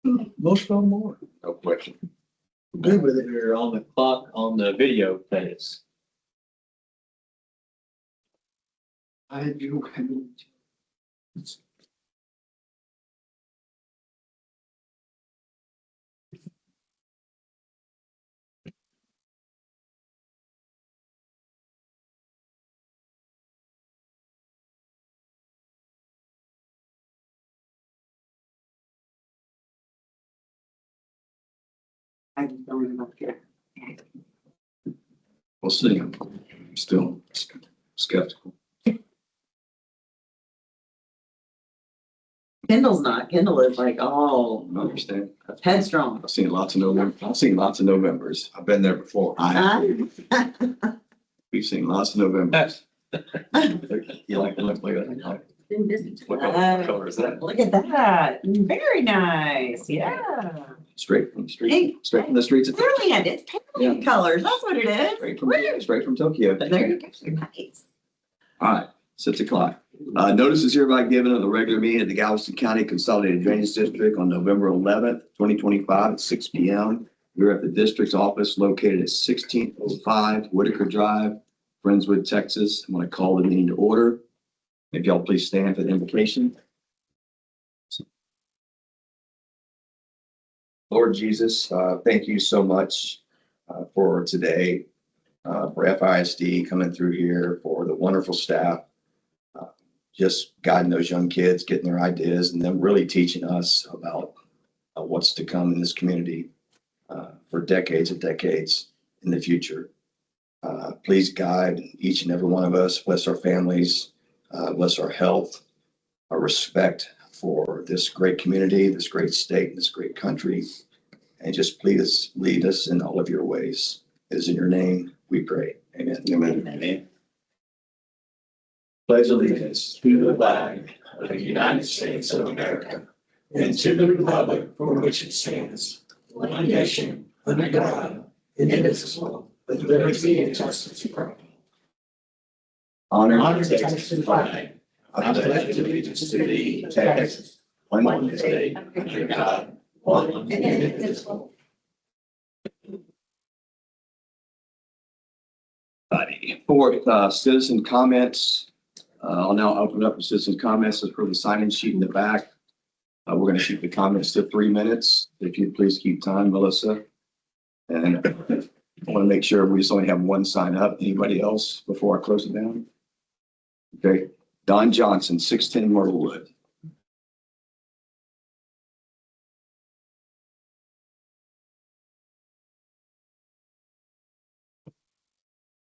Most of them are. No question. Good with it. We're on the clock on the video phase. I do. I just don't know here. We'll see. I'm still skeptical. Kendall's not. Kendall is like all I understand. headstrong. I've seen lots of Novembers. I've been there before. We've seen lots of Novembers. You like to look like that? What color is that? Look at that. Very nice. Yeah. Straight from the street. Hey, Straight from the streets of Brilliant. It's painted colors. That's what it is. straight from Tokyo. There you go. Nice. All right, 6 o'clock. Notice is hereby given of the regular meeting of the Galveston County Consolidated Drainage District on November 11th, 2025 at 6 p.m. We're at the district's office located at 1605 Whitaker Drive, Friendswood, Texas. I'm going to call the meeting to order. If y'all please stand for the invocation. Lord Jesus, thank you so much for today, for FISD coming through here, for the wonderful staff, just guiding those young kids, getting their ideas, and then really teaching us about what's to come in this community for decades and decades in the future. Please guide each and every one of us, bless our families, bless our health, our respect for this great community, this great state, this great country, and just please lead us in all of your ways. It is in your name we pray. Amen. Amen. Amen. Pledge allegiance to the flag of the United States of America and to the republic for which it stands, one nation, under God, indivisible, with liberty and justice for all. honor to Texas flag. I pledge allegiance to thee, Texas, one state, under God, one and indivisible. For citizen comments, I'll now open up the citizen comments for the sign-in sheet in the back. We're going to keep the comments to 3 minutes. If you'd please keep time, Melissa. And I want to make sure we just only have one sign up. Anybody else before I close it down? Okay. Don Johnson, 610 Myrtlewood.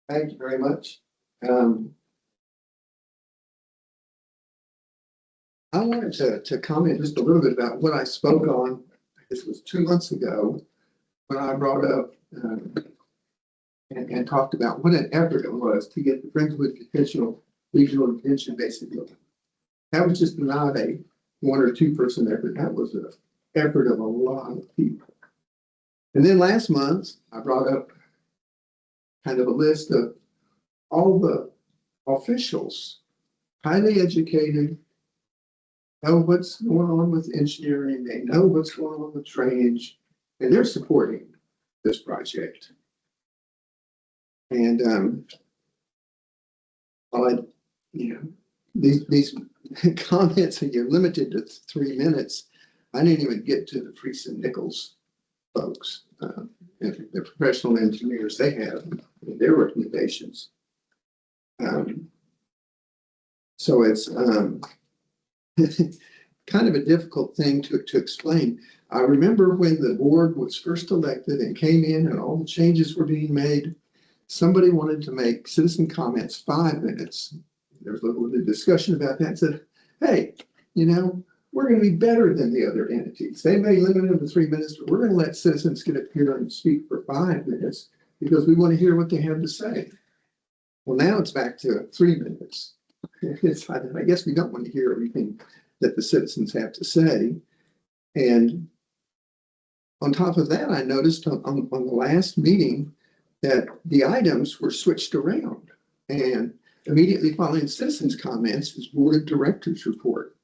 Thank you very much. I wanted to comment just a little bit about what I spoke on. This was 2 months ago when I brought up and talked about what an effort it was to get the Friendswood regional detention basically. That was just not a 1 or 2 person effort. That was an effort of a lot of people. And then last month, I brought up kind of a list of all the officials, highly educated, know what's going on with engineering, they know what's going on with drainage, and they're supporting this project. And these comments, and you're limited to 3 minutes. I didn't even get to the Freese and Nichols folks, the professional engineers they have, their recommendations. So it's kind of a difficult thing to explain. I remember when the board was first elected and came in and all the changes were being made, somebody wanted to make citizen comments 5 minutes. There was a little bit of discussion about that. Said, hey, we're going to be better than the other entities. They may limit them to 3 minutes, but we're going to let citizens get up here and speak for 5 minutes because we want to hear what they have to say. Well, now it's back to 3 minutes. I guess we don't want to hear everything that the citizens have to say. And on top of that, I noticed on the last meeting that the items were switched around. And immediately following citizens' comments is board of directors report.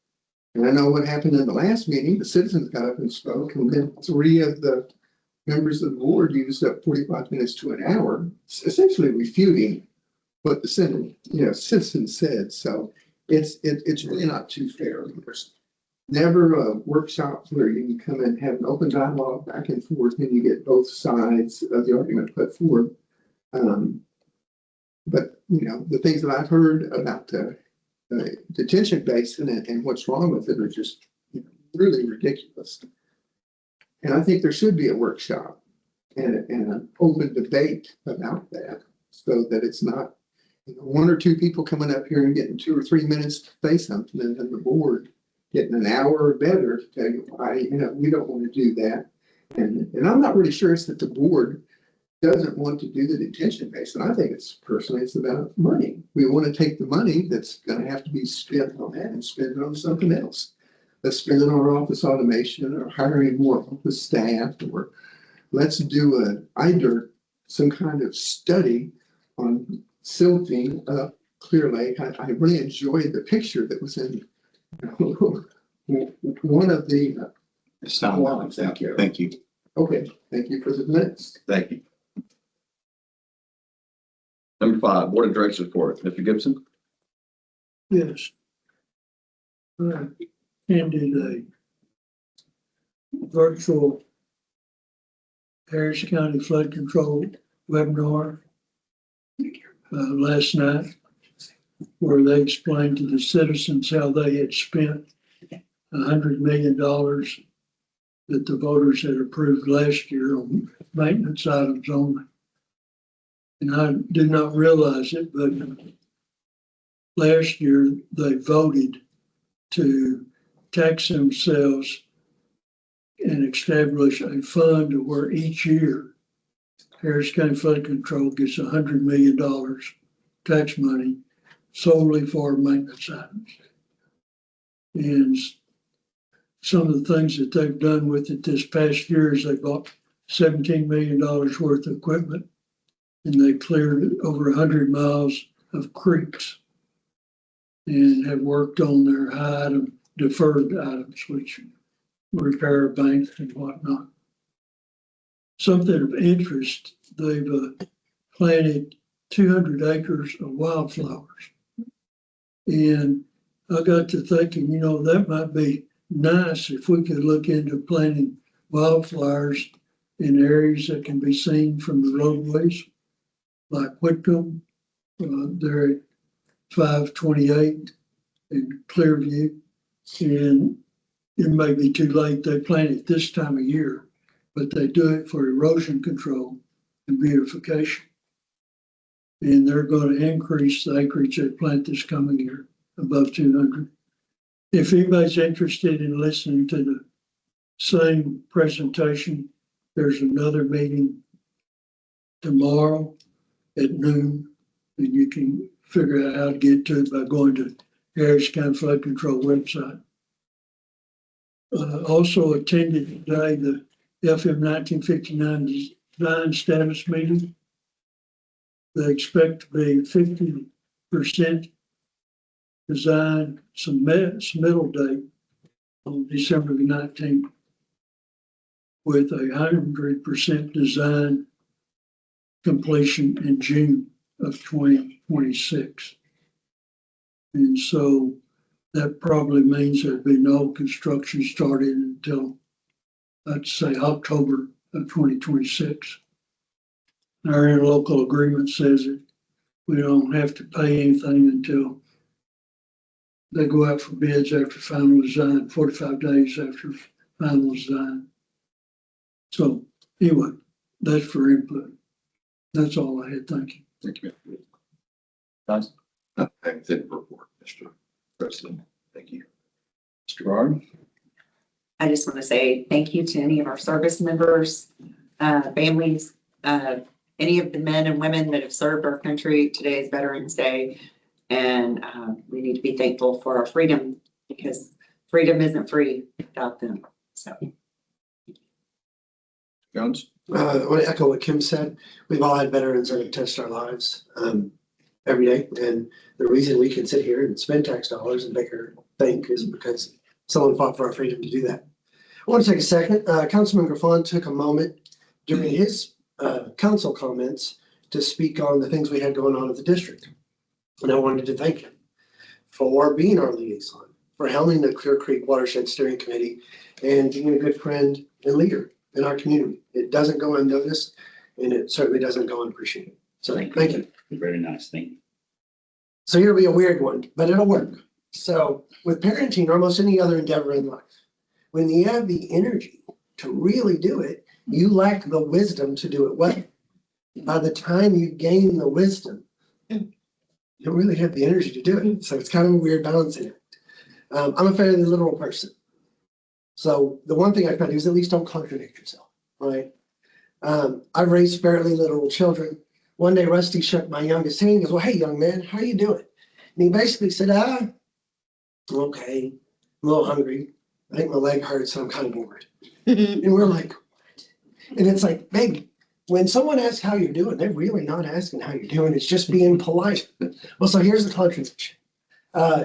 And I know what happened in the last meeting, the citizens got up and spoke, and then 3 of the members of the board used up 45 minutes to an hour, essentially refuting what the citizens said. So it's really not too fair. There's never a workshop where you can come and have an open dialogue back and forth and you get both sides of the argument put forward. But the things that I've heard about the detention basin and what's wrong with it are just really ridiculous. And I think there should be a workshop and an open debate about that, so that it's not 1 or 2 people coming up here and getting 2 or 3 minutes to say something, and then the board getting an hour or better to tell you why we don't want to do that. And I'm not really sure it's that the board doesn't want to do the detention basin. I think it's about money. We want to take the money that's going to have to be spent on that and spend it on something else. Let's spend it on our office automation or hiring more office staff, or let's do either some kind of study on silting up Clear Lake. I really enjoyed the picture that was in one of the. It's not long. Thank you. Thank you. Okay, thank you for the minutes. Thank you. Number 5, Board of Directors report. Mr. Gibson. Yes. I ended a virtual Harris County flood control webinar last night, where they explained to the citizens how they had spent $100 million that the voters had approved last year on maintenance items only. And I did not realize it, but last year they voted to tax themselves and establish a fund where each year Harris County Flood Control gets $100 million tax money solely for maintenance items. And some of the things that they've done with it this past year is they bought $17 million worth of equipment, and they cleared over 100 miles of creeks and have worked on their high item deferred items, which repair banks and whatnot. Something of interest, they've planted 200 acres of wildflowers. And I got to thinking, that might be nice if we could look into planting wildflowers in areas that can be seen from the roadways, like Whitcomb, there at 528 in Clearview. And it may be too late. They plant it this time of year, but they do it for erosion control and beautification. And they're going to increase the acreage they plant this coming year above 200. If anybody's interested in listening to the same presentation, there's another meeting tomorrow at noon, and you can figure out how to get to it by going to Harris County Flood Control website. Also attended today the FM 1959 design status meeting. They expect to be 50% design submittal date on December the 19th, with 100% design completion in June of 2026. And so that probably means there'd be no construction started until, I'd say, October of 2026. Our interlocal agreement says that we don't have to pay anything until they go out for bids after final design, 45 days after final design. So anyway, that's for input. That's all I had. Thank you. Thank you. Nice. I didn't report, Mr. President. Thank you. Mr. Barr. I just want to say thank you to any of our service members, families, any of the men and women that have served our country. Today is Veterans Day, and we need to be thankful for our freedom, because freedom isn't free without them. So. Jones. I want to echo what Kim said. We've all had veterans that have touched our lives every day. And the reason we can sit here and spend tax dollars and make her think is because Someone fought for our freedom to do that. I want to take a second. Councilman Griffon took a moment during his council comments to speak on the things we had going on at the district. And I wanted to thank him for being our liaison, for helming the Clear Creek Watershed Steering Committee, and being a good friend and leader in our community. It doesn't go unnoticed, and it certainly doesn't go unappreciated. So thank you. Very nice. Thank you. So here'll be a weird one, but it'll work. So with parenting or almost any other endeavor in life, when you have the energy to really do it, you lack the wisdom to do it well. By the time you gain the wisdom, you don't really have the energy to do it. So it's kind of a weird balancing act. I'm a fairly literal person. So the one thing I try to do is at least don't contradict yourself, right? I've raised fairly literal children. One day Rusty shook my youngest hand and goes, well, hey, young man, how are you doing? And he basically said, okay, I'm a little hungry. I think my leg hurts, so I'm kind of bored. And we're like, what? And it's like, baby, when someone asks how you're doing, they're really not asking how you're doing. It's just being polite. Well, so here's the contradiction.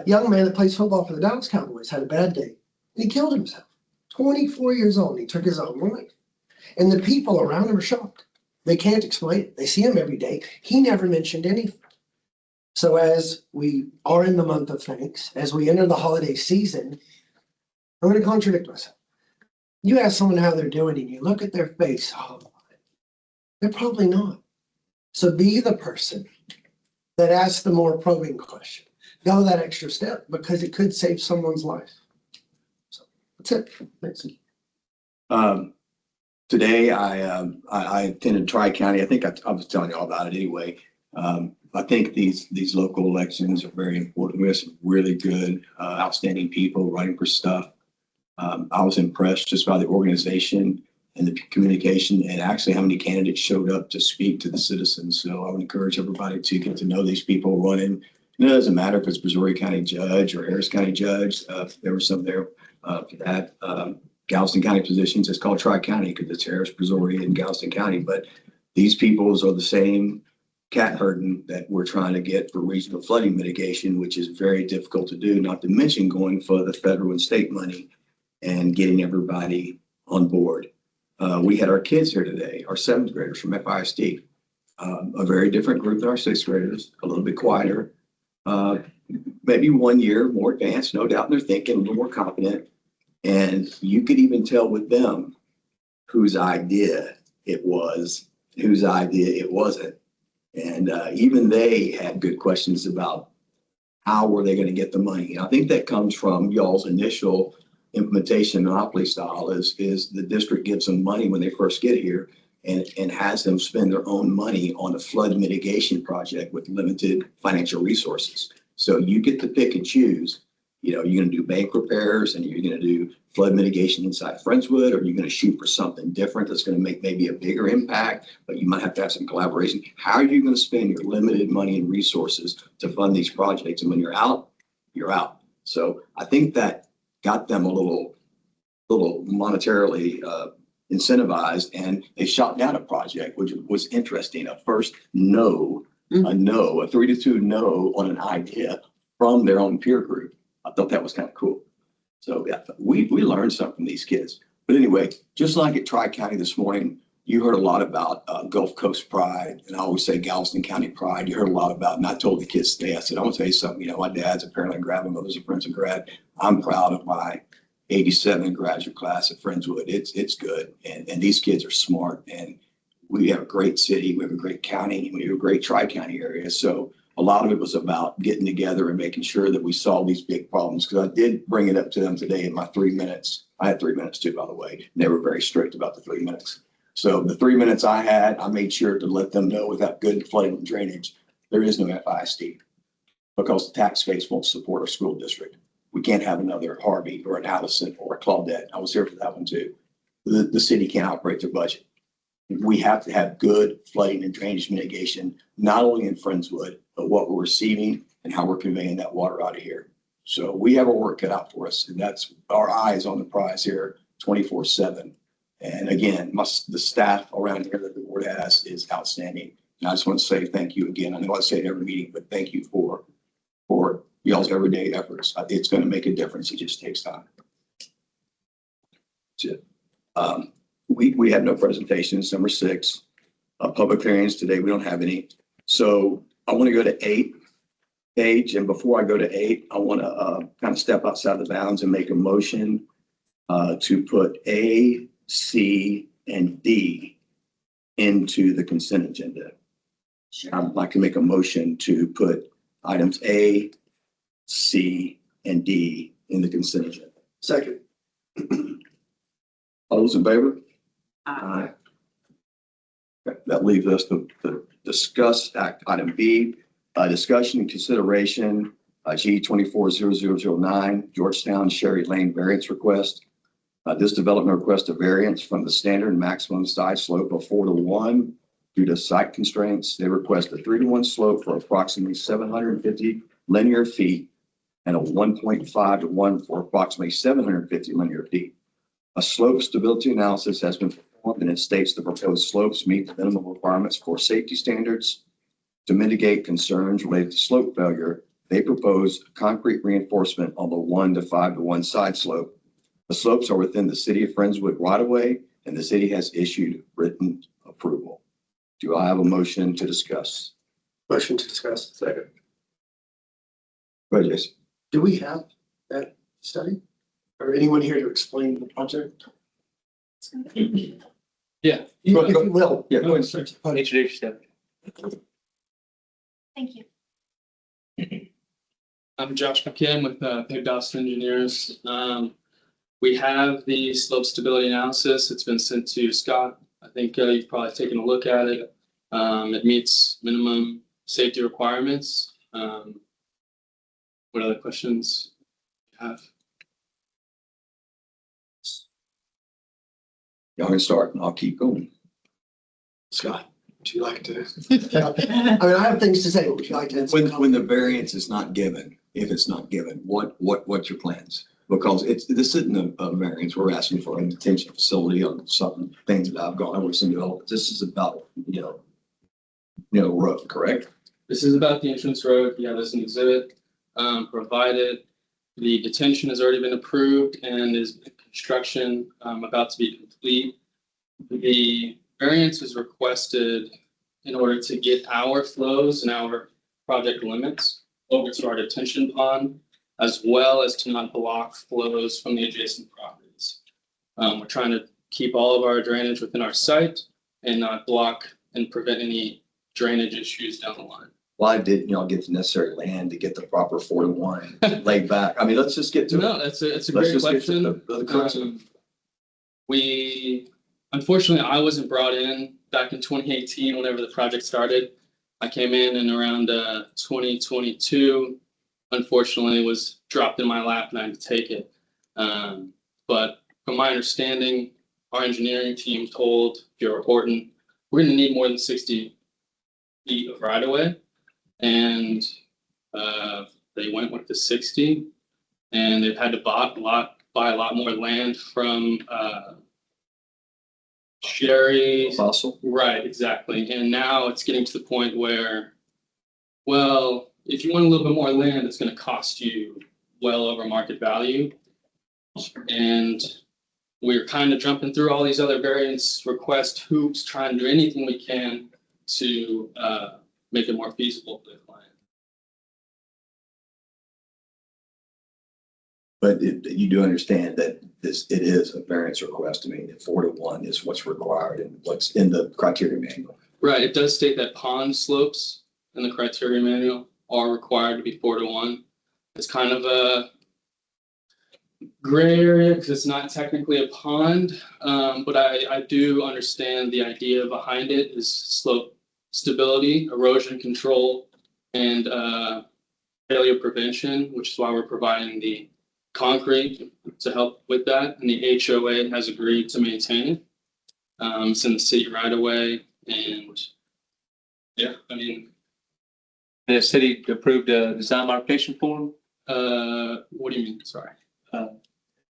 Young man that plays football for the Dallas Cowboys had a bad day. And he killed himself. 24 years old, and he took his own life. And the people around him are shocked. They can't explain it. They see him every day. He never mentioned anything. So as we are in the month of thanks, as we enter the holiday season, I'm going to contradict myself. You ask someone how they're doing and you look at their face, oh, they're probably not. So be the person that asks the more probing question. Go that extra step because it could save someone's life. So that's it. Thanks. Today, I attended Tri-County. I think I was telling you all about it anyway. I think these local elections are very important. We have some really good, outstanding people running for stuff. I was impressed just by the organization and the communication and actually how many candidates showed up to speak to the citizens. So I would encourage everybody to get to know these people running. And it doesn't matter if it's Missouri County Judge or Harris County Judge. There were some there for that. Galveston County positions. It's called Tri-County because it's Harris, Missouri, and Galveston County. But these peoples are the same cat herding that we're trying to get for regional flooding mitigation, which is very difficult to do, not to mention going for the federal and state money and getting everybody on board. We had our kids here today, our 7th graders from FISD, a very different group than our 6th graders, a little bit quieter, maybe 1 year more advanced, no doubt in their thinking, a little more confident. And you could even tell with them whose idea it was, whose idea it wasn't. And even they had good questions about how were they going to get the money. And I think that comes from y'all's initial implementation monopoly style is the district gives them money when they first get here and has them spend their own money on a flood mitigation project with limited financial resources. So you get to pick and choose. You know, you're going to do bank repairs and you're going to do flood mitigation inside Friendswood, or you're going to shoot for something different that's going to make maybe a bigger impact, but you might have to have some collaboration. How are you going to spend your limited money and resources to fund these projects? And when you're out, you're out. So I think that got them a little monetarily incentivized, and they shot down a project, which was interesting. A first no, a 3-2 no on an idea from their own peer group. I thought that was kind of cool. So yeah, we learned something from these kids. But anyway, just like at Tri-County this morning, you heard a lot about Gulf Coast pride, and I always say Galveston County pride. You heard a lot about, and I told the kids today, I said, I want to tell you something. You know, my dad's apparently a grad, my mother's a Friendswood grad. I'm proud of my 87 graduate class at Friendswood. It's good, and these kids are smart, and we have a great city, we have a great county, and we have a great Tri-County area. So a lot of it was about getting together and making sure that we solve these big problems. Because I did bring it up to them today in my 3 minutes. I had 3 minutes too, by the way. They were very strict about the 3 minutes. So the 3 minutes I had, I made sure to let them know without good flooding and drainage, there is no FISD because the tax base won't support our school district. We can't have another Harvey or an Allison or a Claudette. I was here for that one too. The city can't operate their budget. We have to have good flooding and drainage mitigation, not only in Friendswood, but what we're receiving and how we're conveying that water out of here. So we have our work cut out for us, and that's our eyes on the prize here 24/7. And again, the staff around here that the board has is outstanding. And I just want to say thank you again. I know I say it every meeting, but thank you for y'all's everyday efforts. It's going to make a difference. It just takes time. We have no presentations. Number 6, public hearings today. We don't have any. So I want to go to 8 page. And before I go to 8, I want to kind of step outside the bounds and make a motion to put A, C, and D into the consent agenda. I'd like to make a motion to put items A, C, and D in the consent agenda. Second. All those in favor? Uh, That leaves us to discuss item B, discussion and consideration, G 240009, Georgetown Sherry Lane variance request. This development requests a variance from the standard maximum side slope of 4:1 due to site constraints. They request a 3:1 slope for approximately 750 linear feet and a 1.5:1 for approximately 750 linear feet. A slope stability analysis has been performed and it states the proposed slopes meet the minimum requirements for safety standards. To mitigate concerns related to slope failure, they propose concrete reinforcement on the 1 to 5:1 side slope. The slopes are within the city of Friendswood right of way, and the city has issued written approval. Do I have a motion to discuss? Motion to discuss. Second. Go ahead, Jason. Do we have that study? Or anyone here to explain the project? Yeah. If you will. Yeah, go ahead. Introduce yourself. Thank you. I'm Josh McKim with Pig Dawson Engineers. We have the slope stability analysis. It's been sent to Scott. I think you've probably taken a look at it. It meets minimum safety requirements. What other questions you have? Y'all can start and I'll keep going. Scott, would you like to? I mean, I have things to say, but would you like to? When the variance is not given, if it's not given, what's your plans? Because this isn't a variance. We're asking for a detention facility on some things that I've gone over some development. This is about, road, correct? This is about the entrance road. Yeah, there's an exhibit provided. The detention has already been approved and is in construction about to be complete. The variance is requested in order to get our flows and our project limits over to our detention pond, as well as to not block flows from the adjacent properties. We're trying to keep all of our drainage within our site and not block and prevent any drainage issues down the line. Why didn't y'all get the necessary land to get the proper 4:1 laid back? I mean, let's just get to No, it. it's a Let's great just get to question. the crux of it. Unfortunately, I wasn't brought in back in 2018 whenever the project started. I came in around 2022. Unfortunately, was dropped in my lap and I had to take it. But from my understanding, our engineering team told Bureau Horton, we're going to need more than 60 feet of right of way. And they went with the 60, and they've had to buy a lot more land from Sherry. Fossil. Right, exactly. And now it's getting to the point where, well, if you want a little bit more land, it's going to cost you well over market value. And we're kind of jumping through all these other variance request hoops, trying to do anything we can to make it more feasible for the client. But you do understand that it is a variance request. I mean, 4:1 is what's required and what's in the criteria manual. Right. It does state that pond slopes in the criteria manual are required to be 4:1. It's kind of a gray area because it's not technically a pond, but I do understand the idea behind it is slope stability, erosion control, and failure prevention, which is why we're providing the concrete to help with that. And the HOA has agreed to maintain it. It's in the city right away, and yeah, I mean, The city approved a design modification form, what do you mean? Sorry.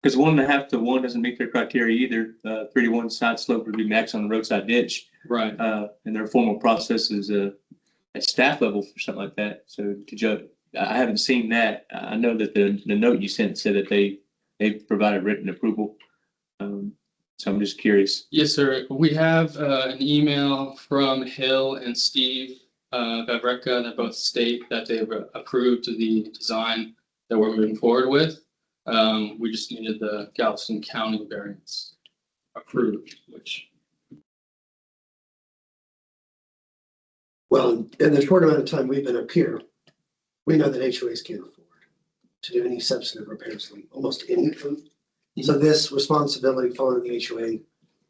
because 1.5 to 1 doesn't meet their criteria either. 3:1 side slope would be max on the roadside ditch. Right. And their formal process is at staff level for something like that. So to judge, I haven't seen that. I know that the note you sent said that they provided written approval. So I'm just curious. Yes, sir. We have an email from Hill and Steve Vavreka that both state that they've approved the design that we're moving forward with. We just needed the Galveston County variance approved, which, Well, in the short amount of time we've been up here, we know that HOAs can't afford to do any substantive repairs, like almost any of them. So this responsibility falling on the HOA,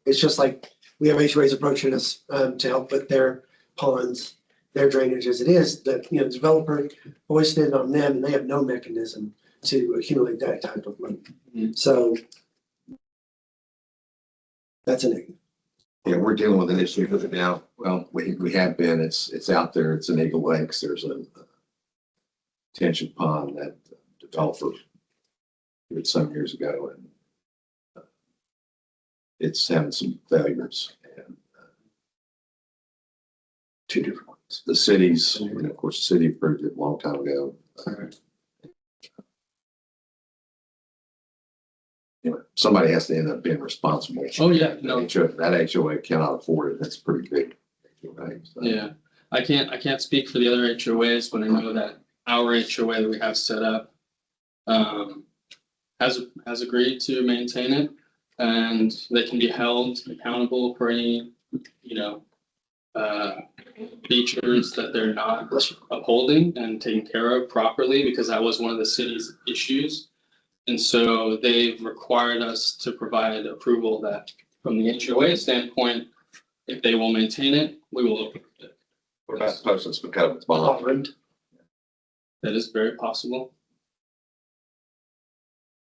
it's just like we have HOAs approaching us to help with their ponds, their drainage as it is, that, the developer hoisted it on them and they have no mechanism to accumulate that type of money. Mhm. So that's a negative. Yeah, we're dealing with an issue with it now. Well, we have been, it's out there. It's in Eagle Lakes. There's a detention pond that the developer did some years ago, and it's having some failures. And two different ones. The cities, and of course, the city approved it a long time ago. Somebody has to end up being responsible. oh yeah, no, That HOA cannot afford it. That's pretty big. Right? So, yeah. I can't speak for the other HOAs, but I know that our HOA that we have set up has agreed to maintain it, and they can be held accountable for any, features that they're not upholding and taking care of properly, because that was one of the city's issues. And so they've required us to provide approval that from the HOA standpoint, if they will maintain it, we will approve it. What about posting some kind of bond? That is very possible.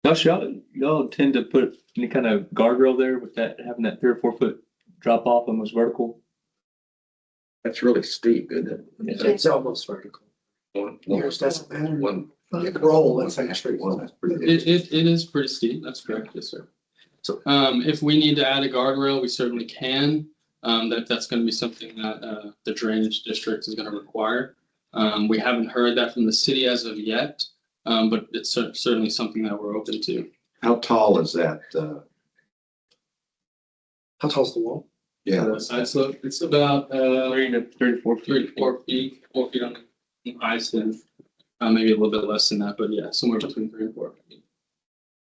Now, y'all tend to put any kind of guardrail there with that, having that 3 or 4 foot drop off, almost vertical? That's really steep, isn't it? It's almost vertical. Yours doesn't matter. One. You can roll, it's like a straight One, wall. that's pretty good. It is pretty steep. That's correct. Yes, sir. So- If we need to add a guardrail, we certainly can. That's going to be something that the drainage district is going to require. We haven't heard that from the city as of yet, but it's certainly something that we're open to. How tall is that? How tall's the wall? Yeah, The side slope, it's about 3 to 34 feet. 3 to 4 feet, 4 feet on the high stand. Maybe a little bit less than that, but yeah, somewhere between 3 and 4 feet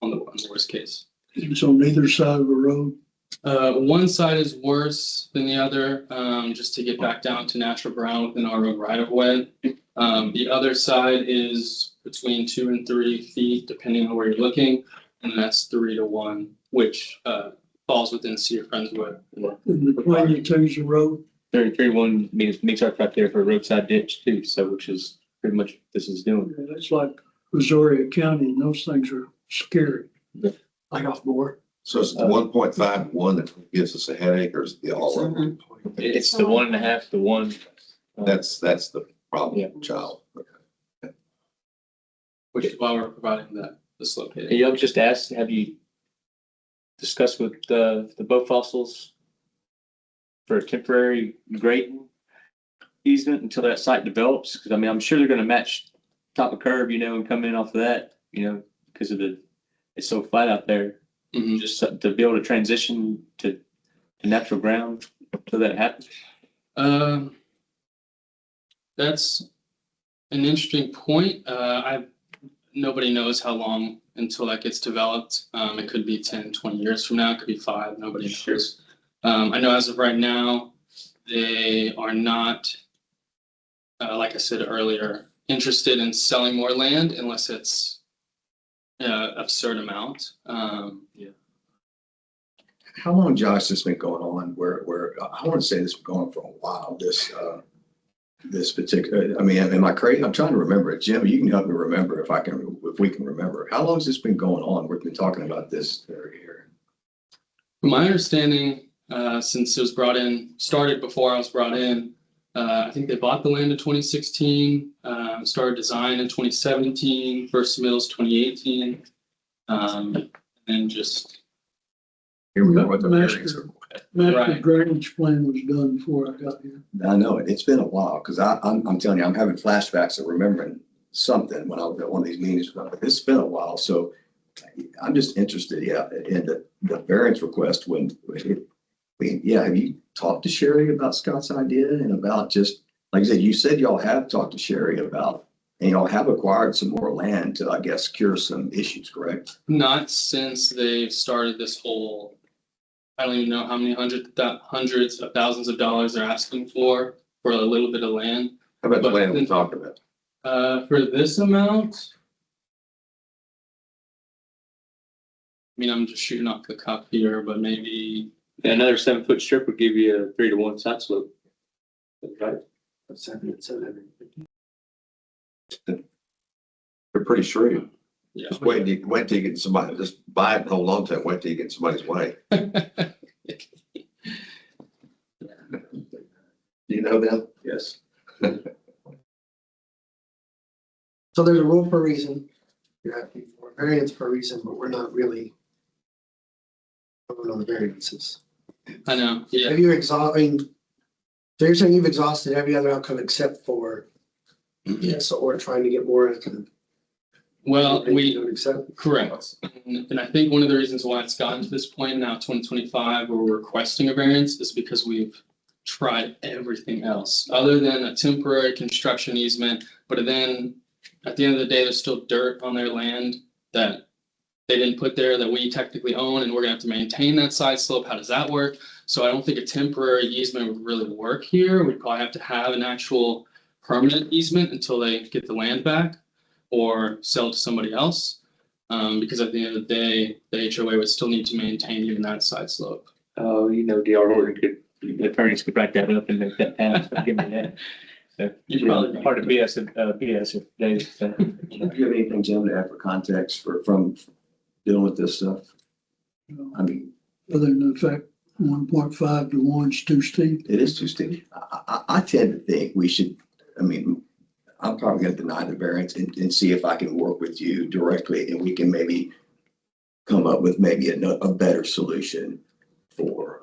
on the worst case. It's on either side of the road. One side is worse than the other, just to get back down to natural ground within our road right of way. The other side is between 2 and 3 feet, depending on where you're looking, and that's 3 to 1, which falls within Cedar Friendswood. And between you two's the road. 31 meets our criteria for a roadside ditch too, so which is pretty much what this is doing. Yeah, that's like Missouri County, and those things are scary. Like off board? so it's the 1.5 that gives us a headache, or is it the all of them? It's the 1.5 to 1. That's the problem, Yeah. child. Which is why we're providing this Hey, located. y'all just asked, have you discussed with the boat fossils for a temporary grading easement until that site develops? Because I mean, I'm sure they're going to match top of curb, and come in off of that, because of it's so flat out there. Mhm. Just to be able to transition to natural ground until that happens. That's an interesting point. Nobody knows how long until that gets developed. It could be 10, 20 years from now. It could be 5. Nobody knows. I know as of right now, they are not, like I said earlier, interested in selling more land unless it's absurd amount. How long, Josh, this been going on? Where I want to say this has been going on for a while. This particular, I mean, am I crazy? I'm trying to remember it. Jim, you can help me remember if we can remember. How long has this been going on? We've been talking about this area here. From my understanding, since it was started before I was brought in, I think they bought the land in 2016, started design in 2017, first submittals 2018, and just. Here we go with the hearings. Master Right. drainage plan was done before I got here. I know it. It's been a while because I'm telling you, I'm having flashbacks of remembering something when I was at one of these meetings. But it's been a while. So I'm just interested, yeah, in the variance request have you talked to Sherry about Scott's idea and about just, like I said, you said y'all have talked to Sherry about, and y'all have acquired some more land to, I guess, cure some issues, correct? Not since they've started this whole, I don't even know how many hundreds of thousands of dollars they're asking for a little bit of land. How about the But land we then- talked about? For this amount. I mean, I'm just shooting off the cuff here, but maybe, Yeah, another 7-foot strip would give you a 3-to-1 side slope. Right? They're pretty shrewd. yeah. Just wait till you get somebody, just buy it and hold on to it, wait till you get somebody's way. Do you know them? Yes. So there's a rule for a reason. You're asking for a variance for a reason, but we're not really going on the variances. I know, yeah. Have you exhausted, so you're saying you've exhausted every other outcome except for yes, or trying to get more out of Well, you we, don't accept? correct. And I think one of the reasons why it's gotten to this point now, 2025, where we're requesting a variance is because we've tried everything else other than a temporary construction easement. But then at the end of the day, there's still dirt on their land that they didn't put there that we technically own, and we're gonna have to maintain that side slope. How does that work? So I don't think a temporary easement would really work here. We'd probably have to have an actual permanent easement until they get the land back or sell it to somebody else. Because at the end of the day, the HOA would still need to maintain even that side slope. Oh, DR Horton the attorneys could write that up and make that pass, but give me that. So, You'd probably be- part of BS if they, Do you have anything, Jim, to add for context from dealing with this stuff? I mean, Other than the fact 1.5 to 1 is too steep. it is too steep. I tend to think we should, I mean, I'm probably gonna deny the variance and see if I can work with you directly and we can maybe come up with maybe a better solution for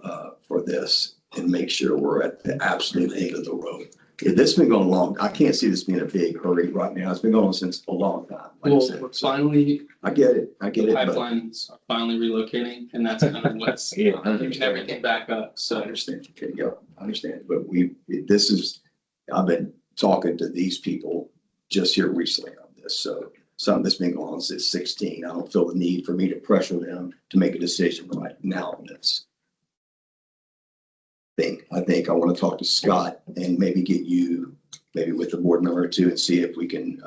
this and make sure we're at the absolute end of the road. Yeah, this has been going long. I can't see this being a big hurry right now. It's been going on since a long time. Like I Well, said. we're So finally, I get it, but pipelines are finally relocating, and that's kind of what's Yeah. keeping everything back up. I So understand. Okay, yeah, I understand. But I've been talking to these people just here recently on this. So something that's been going on since 16. I don't feel the need for me to pressure them to make a decision right now on this. I think I want to talk to Scott and maybe get you, maybe with a board member or two, and see if we can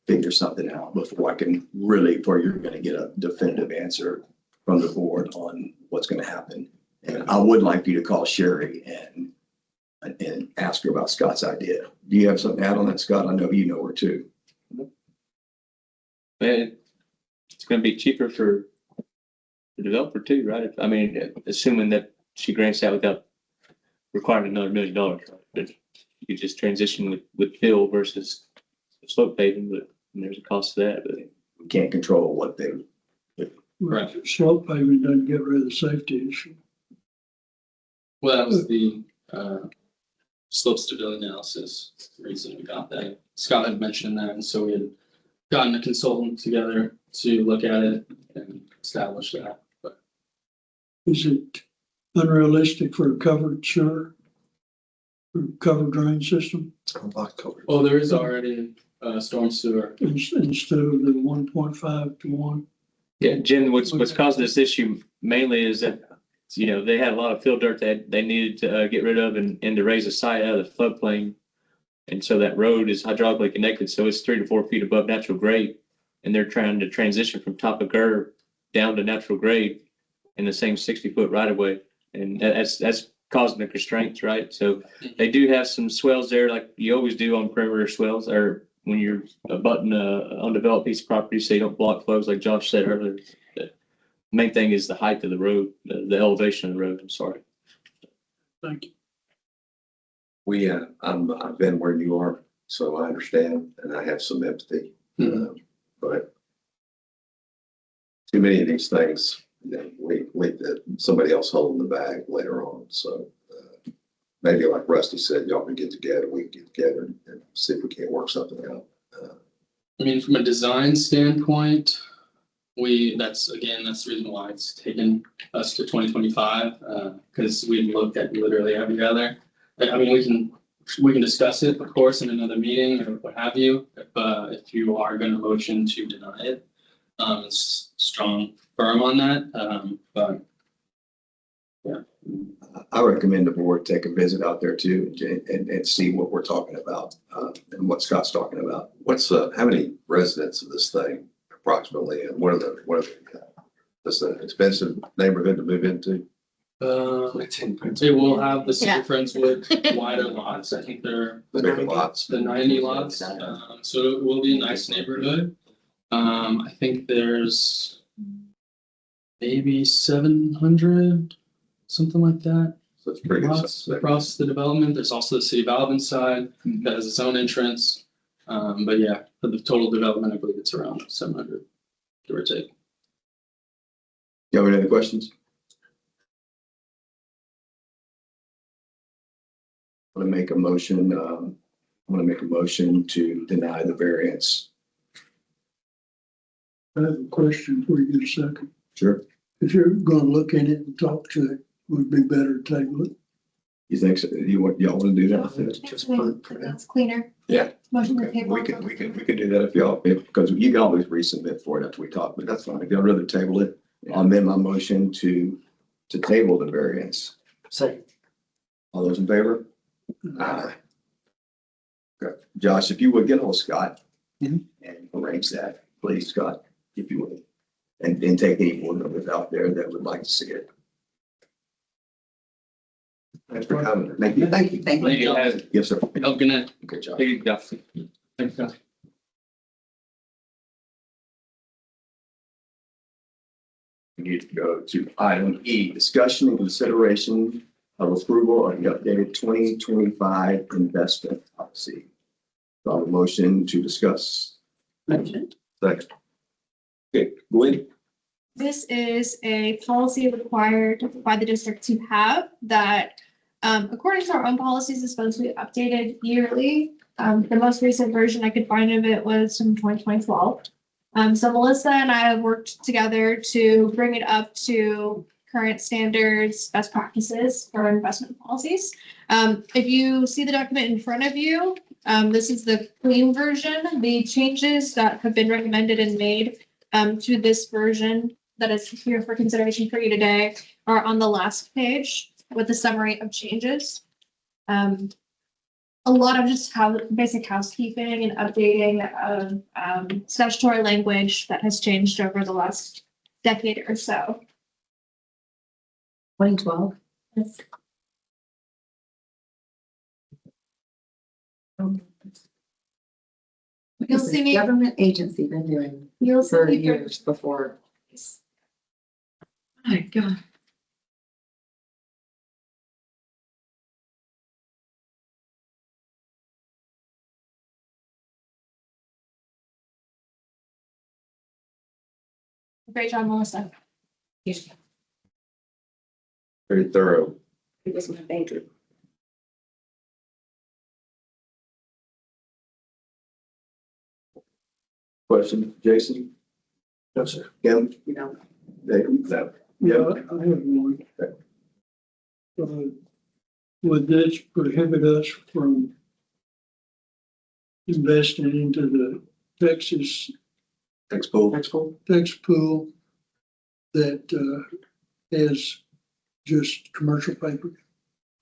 figure something out before you're going to get a definitive answer from the board on what's going to happen. And I would like you to call Sherry and ask her about Scott's idea. Do you have something to add on that, Scott? I know you know her too. man, it's gonna be cheaper for the developer too, right? I mean, assuming that she grants that without requiring another $1 million, right? But you just transition with fill versus slope paving, but there's a cost to that, but. We can't control what they, Right. Slope paving doesn't get rid of the safety issue. well, that was the slope stability analysis reason we got that. Scott had mentioned that, and so we had gotten a consultant together to look at it and establish that. But Is it unrealistic for a covered sewer? Or covered drain system Block cover. well, there is already storm sewer. instead of the 1.5 to 1? Yeah, Jim, what's causing this issue mainly is that, they had a lot of fill dirt that they needed to get rid of and to raise the site out of the floodplain. And so that road is hydraulically connected, so it's 3 to 4 feet above natural grade. And they're trying to transition from top of GER down to natural grade in the same 60-foot right of way. And that's causing the constraints, right? So they do have some swells there, like you always do on perimeter swells, or when you're abutting a undeveloped piece of property, so you don't block flows, like Josh said earlier. The main thing is the height of the road, the elevation of the road. I'm sorry. Thank you. I've been where you are, so I understand and I have some empathy. But too many of these things, wait that somebody else holding the bag later on. So maybe like Rusty said, y'all can get together, we can get together and see if we can't work something out. I mean, from a design standpoint, that's the reason why it's taken us to 2025, because we looked at literally every other. I mean, we can discuss it, of course, in another meeting or what have you, if you are gonna motion to deny it. Strong firm on that, but yeah. I recommend the board take a visit out there too and see what we're talking about, and what Scott's talking about. How many residents of this thing approximately, and what are this an expensive neighborhood to move into? It will have the City of Friendswood wider lots. I think they're Bigger lots. the 90 lots. So it will be a nice neighborhood. I think there's maybe 700, something like that. So it's pretty good. Lots across the development. There's also the City of Alvin side that has its own entrance. But yeah, for the total development, I believe it's around 700, give or take. You have any other questions? I'm gonna make a motion to deny the variance. I have a question for you in a second. Sure. If you're gonna look in it and talk to it, would be better to table it. You think so? Y'all want to do that? Just fun for now. That's cleaner. Yeah. Motion to Okay, table. we could do that because you can always resubmit for it after we talk, but that's fine. If y'all rather table it, I'll amend my motion to table the variance. Second. All those in favor? Aye. Okay. Josh, if you would get hold of Scott and arrange that, please, Scott, if you would. And take any board members out there that would like to see it. Thanks for coming. Thank you. Thank you. Thank you, guys. Yes, sir. Oh, good night. Good job. Thank you, Josh. Thanks, guys. We need to go to item E, discussion and consideration of approval of the updated 2025 investment policy. So I have a motion to discuss. Motion. Second. Okay, Gwen. This is a policy required by the district to have that, according to our own policies, is supposed to be updated yearly. The most recent version I could find of it was from 2012. So Melissa and I have worked together to bring it up to current standards, best practices for investment policies. If you see the document in front of you, this is the clean version. The changes that have been recommended and made to this version that is here for consideration for you today are on the last page with the summary of changes. A lot of just basic housekeeping and updating of statutory language that has changed over the last decade or so. 2012. You'll see me. Government agency been doing You'll see for me. years before. My God. Great job, Melissa. Very thorough. It was my baby. Question, Jason? No, sir. Kim? You know, Dave? No. Yeah, I have one. Would this prohibit us from investing into the Texas Thanks, Paul. Next one. tax pool that has just commercial paper?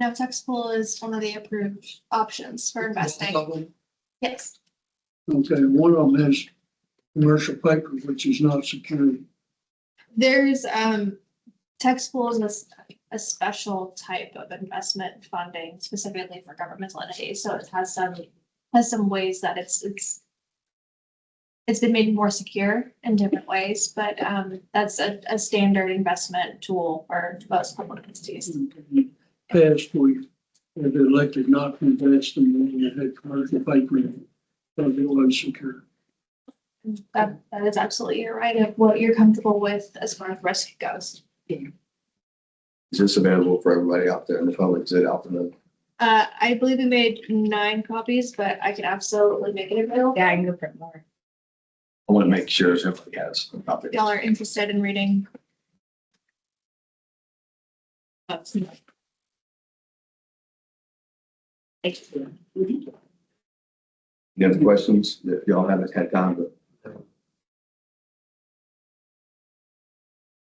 No, tax pool is one of the approved options for investing. Yes. Okay, one of them has commercial paper, which is not secured. There's tax pool is a special type of investment funding specifically for governmental entities. So it has some ways that it's been made more secure in different ways, but that's a standard investment tool for most public entities. In the past, we have elected not to invest in one that had commercial paper in it, because it was secure. That is absolutely right of what you're comfortable with as far as risk goes. Is this available for everybody out there in the public? Is it out for them? I believe we made 9 copies, but I can absolutely make it available. yeah, I can go print more. I want to make sure everybody has a copy. Y'all are interested in reading. That's Any other questions that y'all haven't had time to?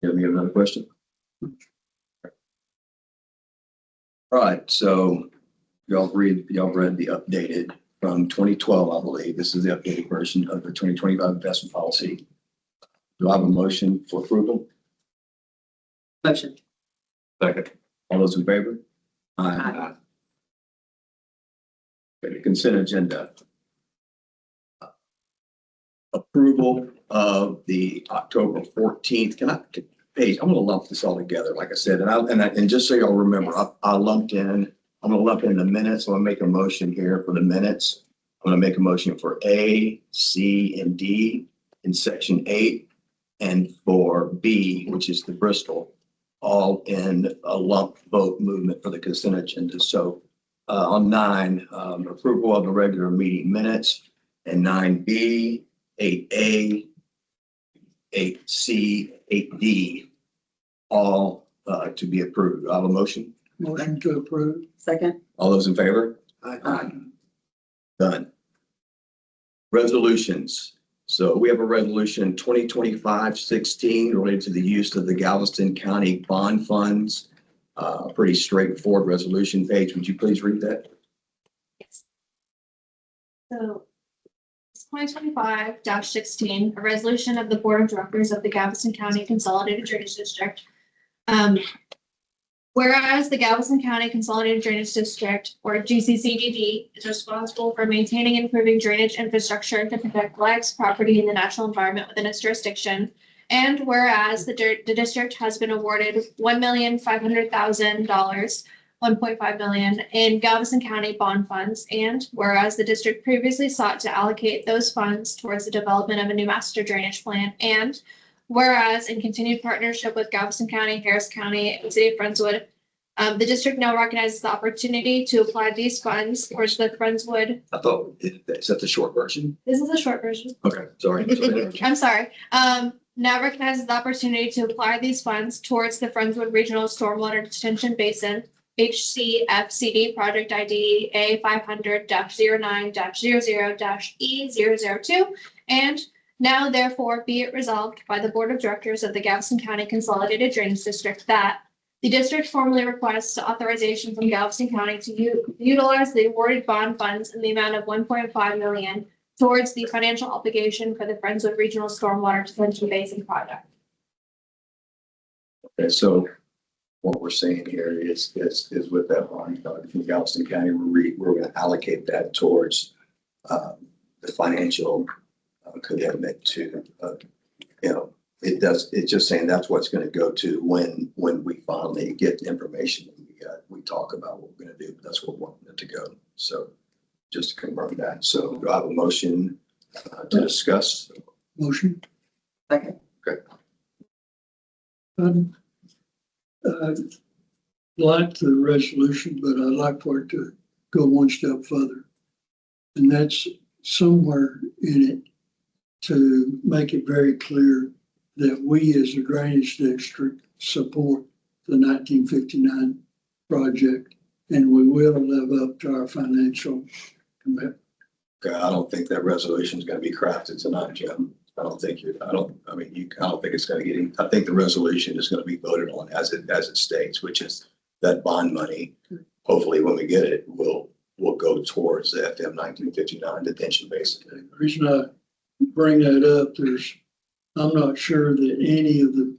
You have another question? All right, so y'all read the updated from 2012, I believe. This is the updated version of the 2025 investment policy. Do I have a motion for approval? Motion. Second. All those in favor? Aye. Okay, consent agenda. Approval of the October 14th. Paige, I'm gonna lump this all together, like I said, and just so y'all remember, I lumped in, I'm gonna lump in the minutes. I'm gonna make a motion here for the minutes. I'm gonna make a motion for A, C, and D in section 8, and for B, which is the Bristol, all in a lump vote movement for the consent agenda. So on 9, approval of the regular meeting minutes, and 9B, 8A, 8C, 8D, all to be approved. I have a motion. Motion to approve. Second. All those in favor? Aye. Done. Resolutions. So we have a resolution 2025-16 related to the use of the Galveston County bond funds. Pretty straightforward resolution. Paige, would you please read that? Yes. So it's 2025-16, a resolution of the Board of Directors of the Galveston County Consolidated Drainage District. Whereas the Galveston County Consolidated Drainage District, or GCCDD, is responsible for maintaining and improving drainage infrastructure to protect lives, property, and the natural environment within its jurisdiction. And whereas the district has been awarded $1,500,000, $1.5 million in Galveston County bond funds. And whereas the district previously sought to allocate those funds towards the development of a new master drainage plan. And whereas in continued partnership with Galveston County, Harris County, and City of Friendswood, the district now recognizes the opportunity to apply these funds towards the Friendswood. I thought, is that the short version? This is a short version. Okay, sorry. I'm sorry. Now recognizes the opportunity to apply these funds towards the Friendswood Regional Stormwater Detention Basin, HCFCD project ID A500-09-00-E002. And now therefore be it resolved by the Board of Directors of the Galveston County Consolidated Drainage District that the district formally requests authorization from Galveston County to utilize the awarded bond funds in the amount of $1.5 million towards the financial obligation for the Friendswood Regional Stormwater Detention Basin project. Okay, so what we're saying here is with that bond from Galveston County, we're going to allocate that towards the financial commitment to, it's just saying that's what's going to go to when we finally get the information and we talk about what we're going to do. That's what we want it to go. So just to confirm that. So do I have a motion to discuss? Motion. Second. I like the resolution, but I'd like for it to go one step further. And that's somewhere in it to make it very clear that we as a drainage district support the 1959 project, and we will live up to our financial commitment. Okay, I don't think that resolution is going to be crafted tonight, Jim. I don't think it's going to get in. I think the resolution is going to be voted on as it states, which is that bond money. Hopefully when we get it, will go towards the FM 1959 detention basin. The reason I bring that up, I'm not sure that any of the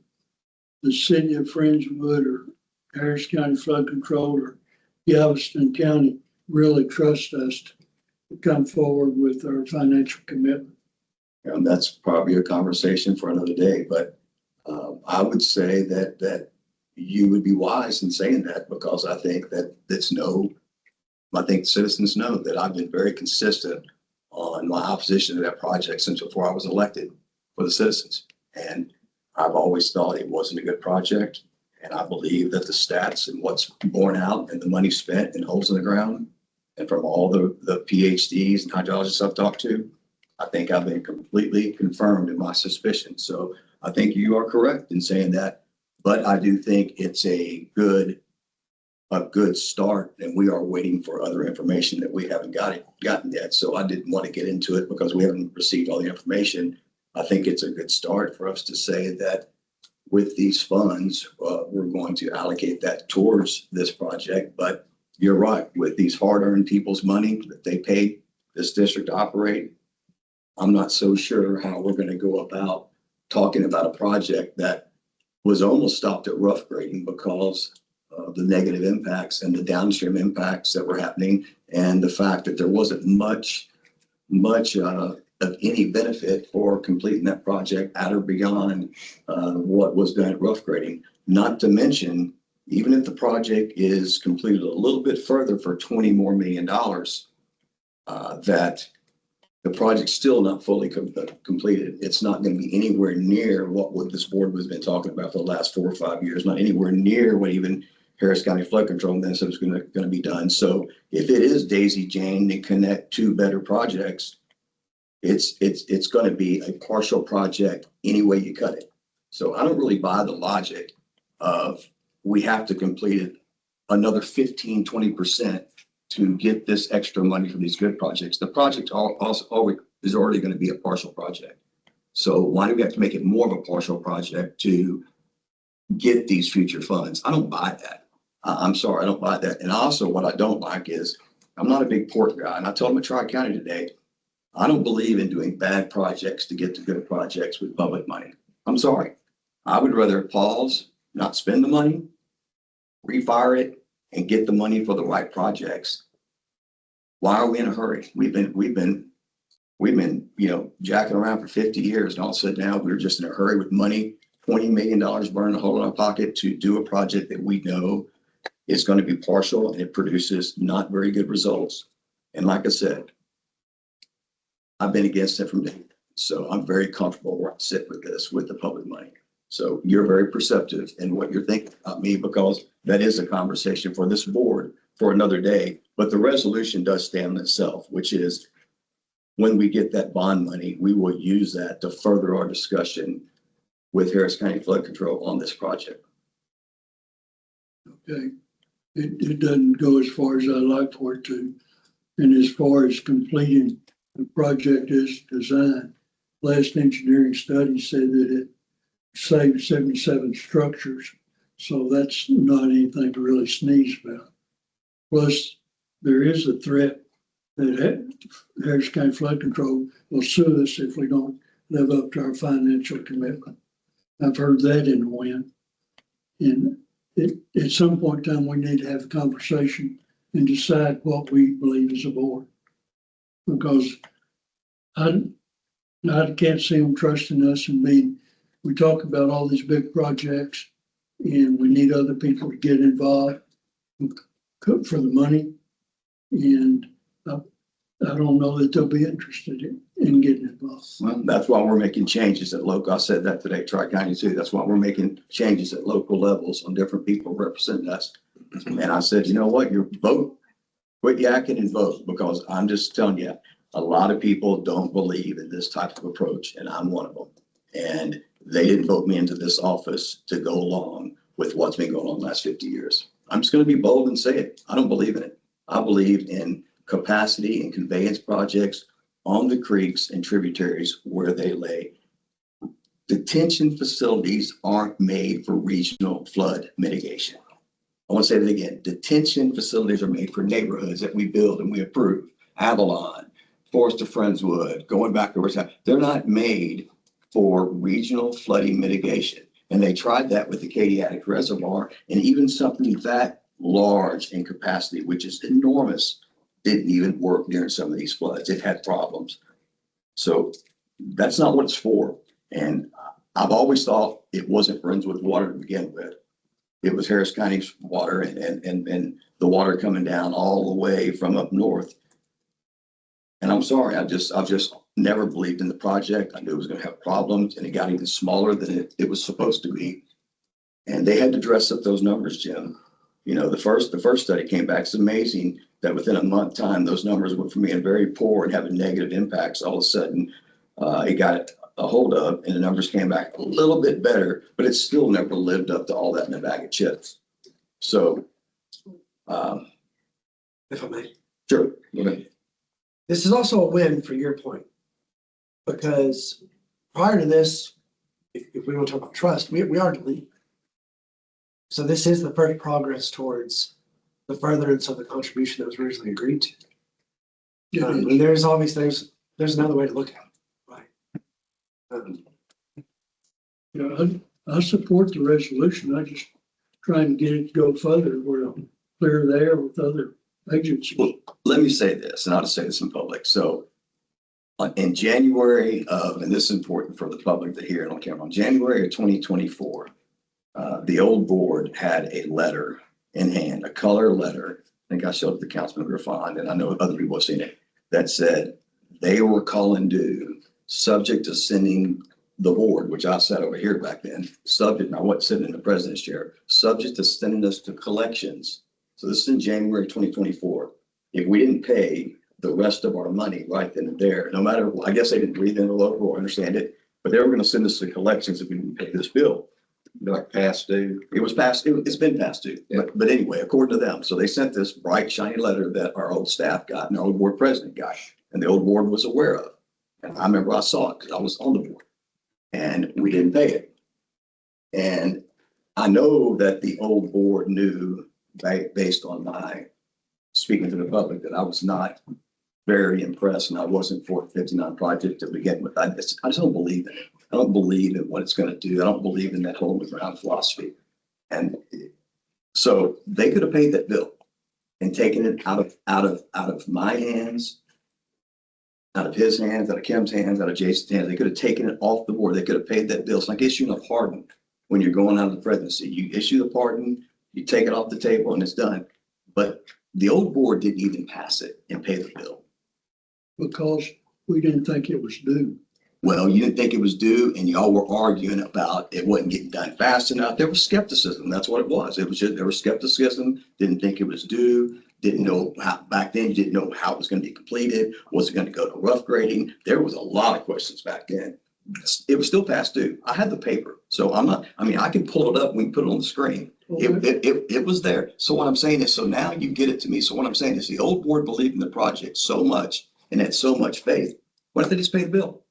city of Friendswood or Harris County Flood Control or Galveston County really trust us to come forward with our financial commitment. And that's probably a conversation for another day, but I would say that you would be wise in saying that, because I think I think citizens know that I've been very consistent on my opposition to that project since before I was elected for the citizens. And I've always thought it wasn't a good project. And I believe that the stats and what's borne out and the money spent and holes in the ground, and from all the PhDs and hydrologists I've talked to, I think I've been completely confirmed in my suspicion. So I think you are correct in saying that, but I do think it's a good start, and we are waiting for other information that we haven't gotten yet. So I didn't want to get into it because we haven't received all the information. I think it's a good start for us to say that with these funds, we're going to allocate that towards this project. But you're right, with these hard-earned people's money that they pay this district to operate, I'm not so sure how we're going to go about talking about a project that was almost stopped at rough grading because of the negative impacts and the downstream impacts that were happening, and the fact that there wasn't much of any benefit for completing that project at or beyond what was done at rough grading. Not to mention, even if the project is completed a little bit further for $20 million more, that the project's still not fully completed. It's not going to be anywhere near what this board has been talking about for the last 4 or 5 years, not anywhere near what even Harris County Flood Control then said was going to be done. So if it is daisy chain and connect 2 better projects, it's going to be a partial project any way you cut it. So I don't really buy the logic of we have to complete it another 15-20% to get this extra money from these good projects. The project also is already going to be a partial project. So why do we have to make it more of a partial project to get these future funds? I don't buy that. I'm sorry, I don't buy that. And also what I don't like is I'm not a big port guy. And I told them at Tri-County today, I don't believe in doing bad projects to get to good projects with public money. I'm sorry. I would rather pause, not spend the money, refire it, and get the money for the right projects. Why are we in a hurry? We've been, jacking around for 50 years, and all of a sudden now we're just in a hurry with money, $20 million burning a hole in our pocket to do a project that we know is going to be partial and it produces not very good results. And like I said, I've been against it from day one. So I'm very comfortable where I sit with this, with the public money. So you're very perceptive in what you're thinking about me, because that is a conversation for this board for another day. But the resolution does stand on itself, which is when we get that bond money, we will use that to further our discussion with Harris County Flood Control on this project. Okay. It doesn't go as far as I'd like for it to. And as far as completing the project as designed, last engineering study said that it saved 77 structures. So that's not anything to really sneeze about. Plus, there is a threat that Harris County Flood Control will sue us if we don't live up to our financial commitment. I've heard that in the wind. And at some point in time, we need to have a conversation and decide what we believe as a board. Because I can't see them trusting us and we talk about all these big projects and we need other people to get involved for the money. And I don't know that they'll be interested in getting involved. Well, that's why we're making changes at local. I said that today, Tri-County too. That's why we're making changes at local levels on different people representing us. And I said, you know what, you vote, quit yakking and vote, because I'm just telling you, a lot of people don't believe in this type of approach, and I'm one of them. And they didn't vote me into this office to go along with what's been going on the last 50 years. I'm just going to be bold and say it. I don't believe in it. I believe in capacity and conveyance projects on the creeks and tributaries where they lay. Detention facilities aren't made for regional flood mitigation. I want to say that again. Detention facilities are made for neighborhoods that we build and we approve. Avalon, Forest of Friendswood, going back to where it's at. They're not made for regional flooding mitigation. And they tried that with the Cadiac Reservoir, and even something that large in capacity, which is enormous, didn't even work during some of these floods. It had problems. So that's not what it's for. And I've always thought it wasn't Friendswood water to begin with. It was Harris County's water and the water coming down all the way from up north. And I'm sorry, I've just never believed in the project. I knew it was going to have problems, and it got even smaller than it was supposed to be. And they had to dress up those numbers, Jim. You know, the first study came back. It's amazing that within a month time, those numbers went from being very poor and having negative impacts. All of a sudden, it got a hold of, and the numbers came back a little bit better, but it still never lived up to all that in a bag of chips. So, If I may. sure. This is also a win for your point. Because prior to this, if we want to talk about trust, we are deleting. So this is the first progress towards the furtherance of the contribution that was originally agreed to. And there's obviously, there's another way to look at it, right? Yeah, I support the resolution. I just trying to get it to go further. We're clear there with other agencies. Well, let me say this, and I'll just say this in public. So in January of, and this is important for the public to hear it on camera, on January of 2024, the old board had a letter in hand, a color letter. I think I showed it to Councilman Griffon, and I know other people have seen it, that said they were calling due, subject to sending the board, which I sat over here back then, subject, I wasn't sitting in the president's chair, subject to sending us to collections. So this is in January 2024. If we didn't pay the rest of our money right then and there, no matter, I guess they didn't read the envelope or understand it, but they were going to send us to collections if we didn't pay this bill. Like past due. It was past, it's been past due. But anyway, according to them, so they sent this bright, shiny letter that our old staff got and our old board president got, and the old board was aware of. And I remember I saw it because I was on the board, and we didn't pay it. And I know that the old board knew, based on my speaking to the public, that I was not very impressed and I wasn't for the 59 project to begin with. I just don't believe in it. I don't believe in what it's going to do. I don't believe in that hole in the ground philosophy. And so they could have paid that bill and taken it out of my hands, out of his hands, out of Kim's hands, out of Jason's hands. They could have taken it off the board. They could have paid that bill. It's like issuing a pardon when you're going out of the presidency. You issue the pardon, you take it off the table, and it's done. But the old board didn't even pass it and pay the bill. Because we didn't think it was due. Well, you didn't think it was due, and y'all were arguing about it wasn't getting done fast enough. There was skepticism. That's what it was. It was just, there was skepticism, didn't think it was due, didn't know how, back then, you didn't know how it was going to be completed. Was it going to go to rough grading? There was a lot of questions back then. It was still past due. I had the paper. So I'm not, I mean, I can pull it up. We can put it on the screen. It was there. So what I'm saying is, so now you get it to me. So what I'm saying is the old board believed in the project so much and had so much faith. Why don't they just pay the bill?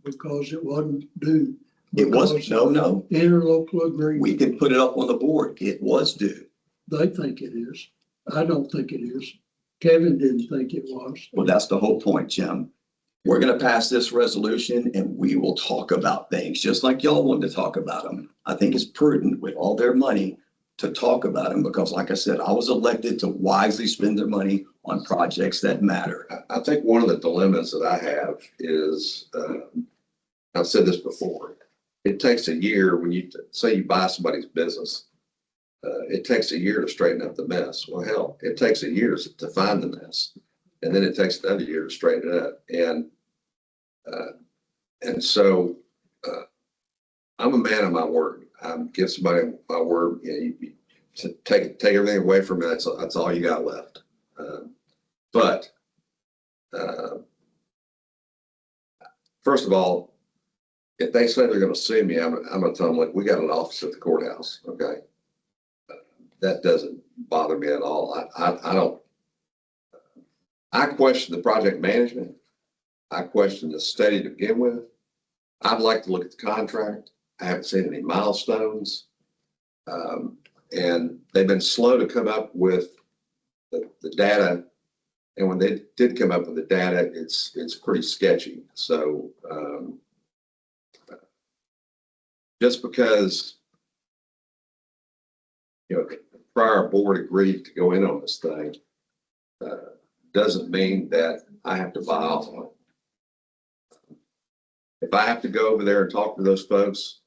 Because it wasn't due. It wasn't, no. Interlocal agreement. We can put it up on the board. It was due. They think it is. I don't think it is. Kevin didn't think it was. Well, that's the whole point, Jim. We're going to pass this resolution and we will talk about things just like y'all wanted to talk about them. I think it's prudent with all their money to talk about them because like I said, I was elected to wisely spend their money on projects that matter. I think one of the dilemmas that I have is, I've said this before, it takes a year when you say you buy somebody's business, it takes a year to straighten up the mess. Well, hell, it takes a year to find the mess. And then it takes another year to straighten it up. And so I'm a man of my word. I give somebody my word. You know, to take everything away from me. That's all you got left. But first of all, if they say they're going to sue me, I'm going to tell them, like, we got an office at the courthouse. Okay, that doesn't bother me at all. I don't. I question the project management. I question the study to begin with. I'd like to look at the contract. I haven't seen any milestones. And they've been slow to come up with the data. And when they did come up with the data, it's pretty sketchy. So just because, you know, the prior board agreed to go in on this thing, doesn't mean that I have to buy off on it. If I have to go over there and talk to those folks,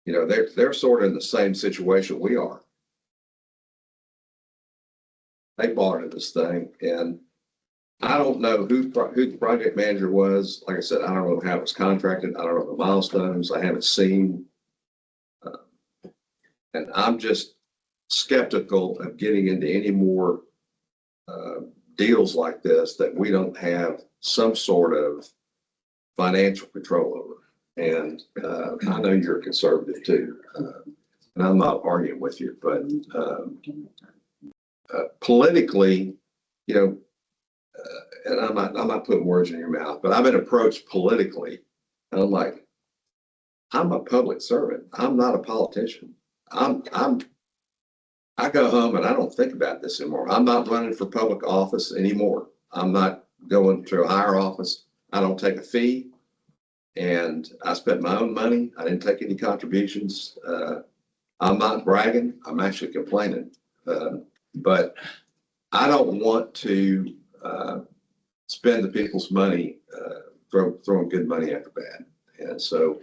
you know, they're sort of in the same situation we are. They bought into this thing, and I don't know who the project manager was. Like I said, I don't know how it was contracted. I don't know the milestones. I haven't seen, and I'm just skeptical of getting into any more deals like this that we don't have some sort of financial control over. And I know you're a conservative too, and I'm not arguing with you, but politically, you know, and I'm not putting words in your mouth, but I've been approached politically, and I'm like, I'm a public servant. I'm not a politician. I go home and I don't think about this anymore. I'm not running for public office anymore. I'm not going to a higher office. I don't take a fee. And I spent my own money. I didn't take any contributions. I'm not bragging. I'm actually complaining. But I don't want to spend the people's money, throwing good money after bad. And so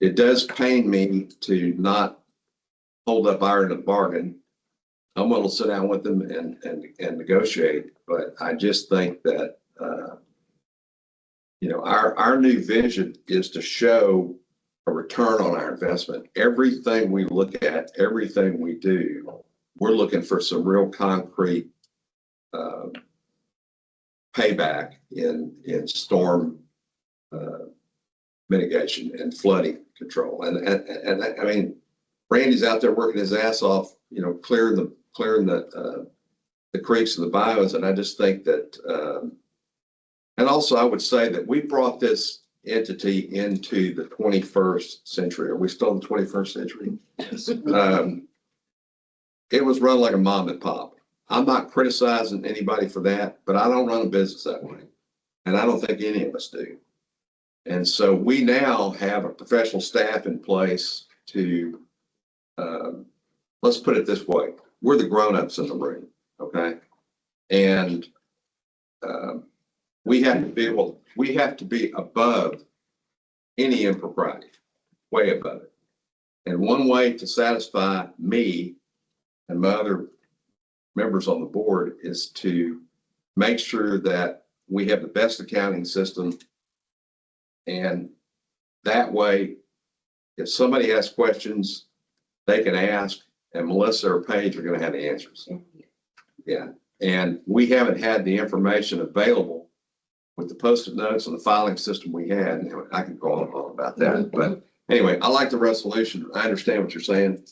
it does pain me to not hold up iron in the bargain. I'm going to sit down with them and negotiate. But I just think that, you know, our new vision is to show a return on our investment. Everything we look at, everything we do, we're looking for some real concrete payback in storm mitigation and flooding control. And I mean, Randy's out there working his ass off, you know, clearing the creeks and the bayous. And I just think that, and also I would say that we brought this entity into the 21st century. Are we still in the 21st century? Yes. It was run like a mom and pop. I'm not criticizing anybody for that, but I don't run a business that way. And I don't think any of us do. And so we now have a professional staff in place to, let's put it this way. We're the grown-ups in the room, okay? And we have to be above any impropriety, way above it. And one way to satisfy me and my other members on the board is to make sure that we have the best accounting system. And that way, if somebody has questions, they can ask, and Melissa or Paige are going to have the answers. Yeah. And we haven't had the information available with the post-it notes and the filing system we had. And I could go on and on about that. But anyway, I like the resolution. I understand what you're saying.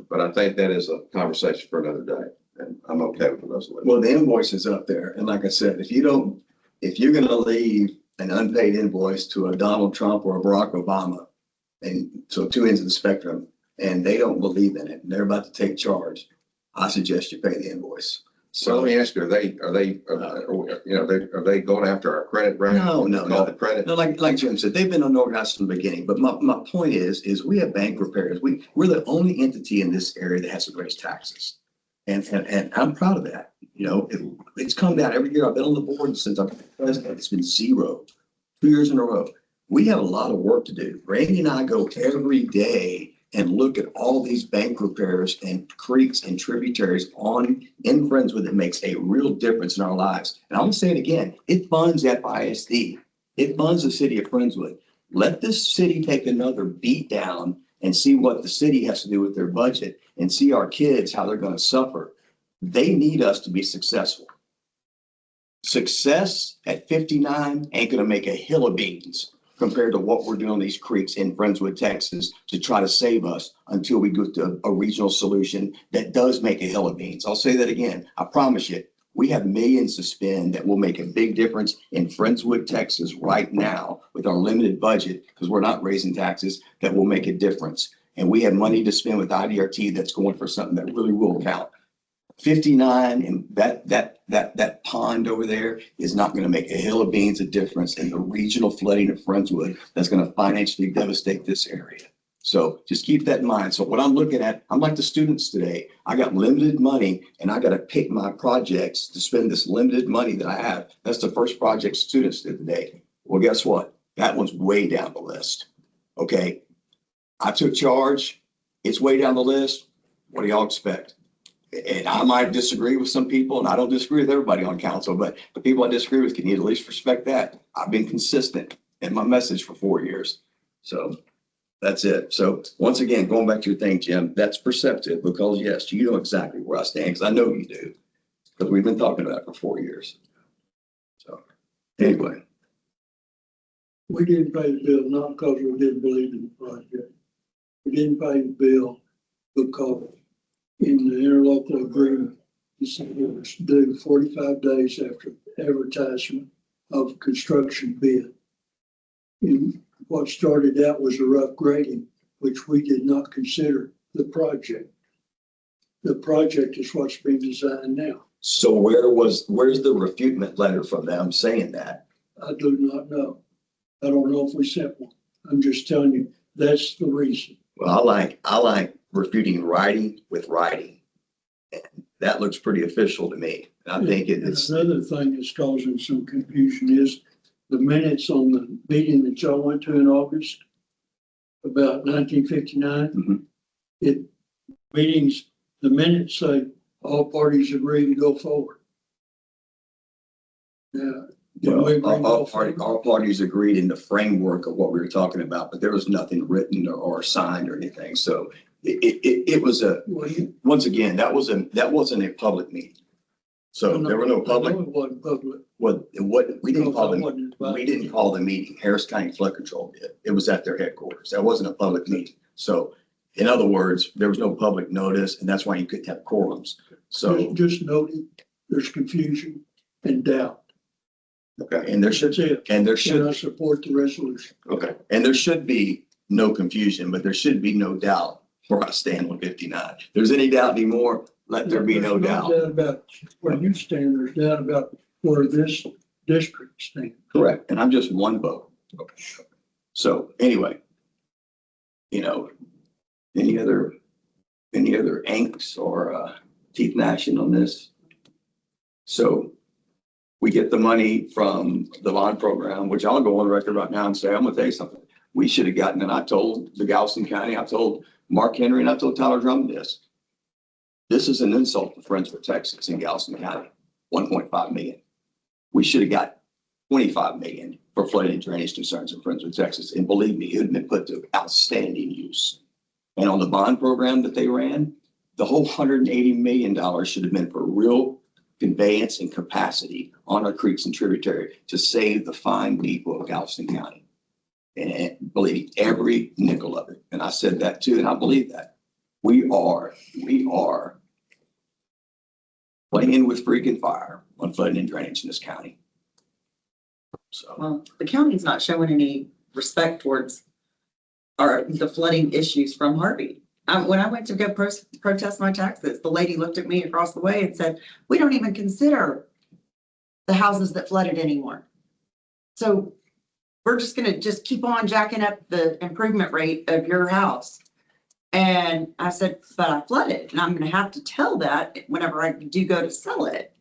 But I think that is a conversation for another day. And I'm okay with the resolution. Well, the invoice is up there. And like I said, if you're going to leave an unpaid invoice to a Donald Trump or a Barack Obama, and so two ends of the spectrum, and they don't believe in it, and they're about to take charge, I suggest you pay the invoice. So let me ask you, are they going after our credit rating? No. The credit? No, like Jim said, they've been unorganized from the beginning. But my point is we have bank repairs. We're the only entity in this area that has to raise taxes. And I'm proud of that. You know, it's come down every year. I've been on the board since I've been president. It's been 0, 2 years in a row. We have a lot of work to do. Randy and I go every day and look at all these bank repairs and creeks and tributaries in Friendswood that makes a real difference in our lives. And I'm gonna say it again, it funds FISD. It funds the city of Friendswood. Let this city take another beat down and see what the city has to do with their budget and see our kids, how they're gonna suffer. They need us to be successful. Success at 59 ain't gonna make a hill of beans compared to what we're doing on these creeks in Friendswood, Texas, to try to save us until we go to a regional solution that does make a hill of beans. I'll say that again. I promise you, we have millions to spend that will make a big difference in Friendswood, Texas right now with our limited budget, because we're not raising taxes, that will make a difference. And we have money to spend with IDRT that's going for something that really will count. 59 and that pond over there is not going to make a hill of beans a difference in the regional flooding of Friendswood that's going to financially devastate this area. So just keep that in mind. So what I'm looking at, I'm like the students today. I got limited money and I got to pick my projects to spend this limited money that I have. That's the first project students did today. Well, guess what? That one's way down the list. Okay. I took charge. It's way down the list. What do y'all expect? And I might disagree with some people, and I don't disagree with everybody on council, but the people I disagree with, can you at least respect that? I've been consistent in my message for 4 years. So That's it. So once again, going back to your thing, Jim, that's perceptive because yes, you know exactly where I stand because I know you do. Because we've been talking about it for 4 years. So anyway, We didn't pay the bill, not because we didn't believe in the project. We didn't pay the bill because in the interlocal agreement, he said it was due 45 days after advertisement of construction bid. And what started out was a rough grading, which we did not consider the project. The project is what's being designed now. so where's the refutement letter from them saying that? I do not know. I don't know if we sent one. I'm just telling you, that's the reason. Well, I like refuting writing with writing. And that looks pretty official to me. And I think it's, Another thing that's causing some confusion is the minutes on the meeting that y'all went to in August about 1959. Mhm. The minutes say all parties agree to go forward. Now, did we agree to go forward? all parties agreed in the framework of what we were talking about, but there was nothing written or signed or anything. So it was Well, you- once again, that wasn't a public meeting. So there were no I public, know it wasn't public. we didn't call Because I wasn't invited. we didn't call the meeting. Harris County Flood Control did. It was at their headquarters. That wasn't a public meeting. So in other words, there was no public notice and that's why you couldn't have quorums. So, Just noting, there's confusion and doubt. okay, and there should, That's it. and there And should, I support the resolution. okay, and there should be no confusion, but there should be no doubt where I stand on 59. If there's any doubt anymore, let there be no There's doubt. doubt about where you stand. There's doubt about where this district stands. Correct, and I'm just one vote. So anyway, any other angst or teeth gnashing on this? So we get the money from the bond program, which I'll go on record right now and say, I'm gonna tell you something. We should have gotten, and I told the Galveston County, I told Mark Henry, and I told Tyler Drummond this. This is an insult to Friendswood, Texas in Galveston County, 1.5 million. We should have got 25 million for flooding and drainage concerns in Friendswood, Texas. And believe me, it would have been put to outstanding use. And on the bond program that they ran, the whole $180 million should have been for real conveyance and capacity on our creeks and tributary to save the fine people of Galveston County. And believe me, every nickel of it. And I said that too, and I believe that. We are playing with freaking fire on flooding and drainage in this county. So, Well, the county's not showing any respect towards the flooding issues from Harvey. When I went to go protest my taxes, the lady looked at me across the way and said, we don't even consider the houses that flooded anymore. So we're just gonna keep on jacking up the improvement rate of your house. And I said, but I flooded and I'm gonna have to tell that whenever I do go to sell it.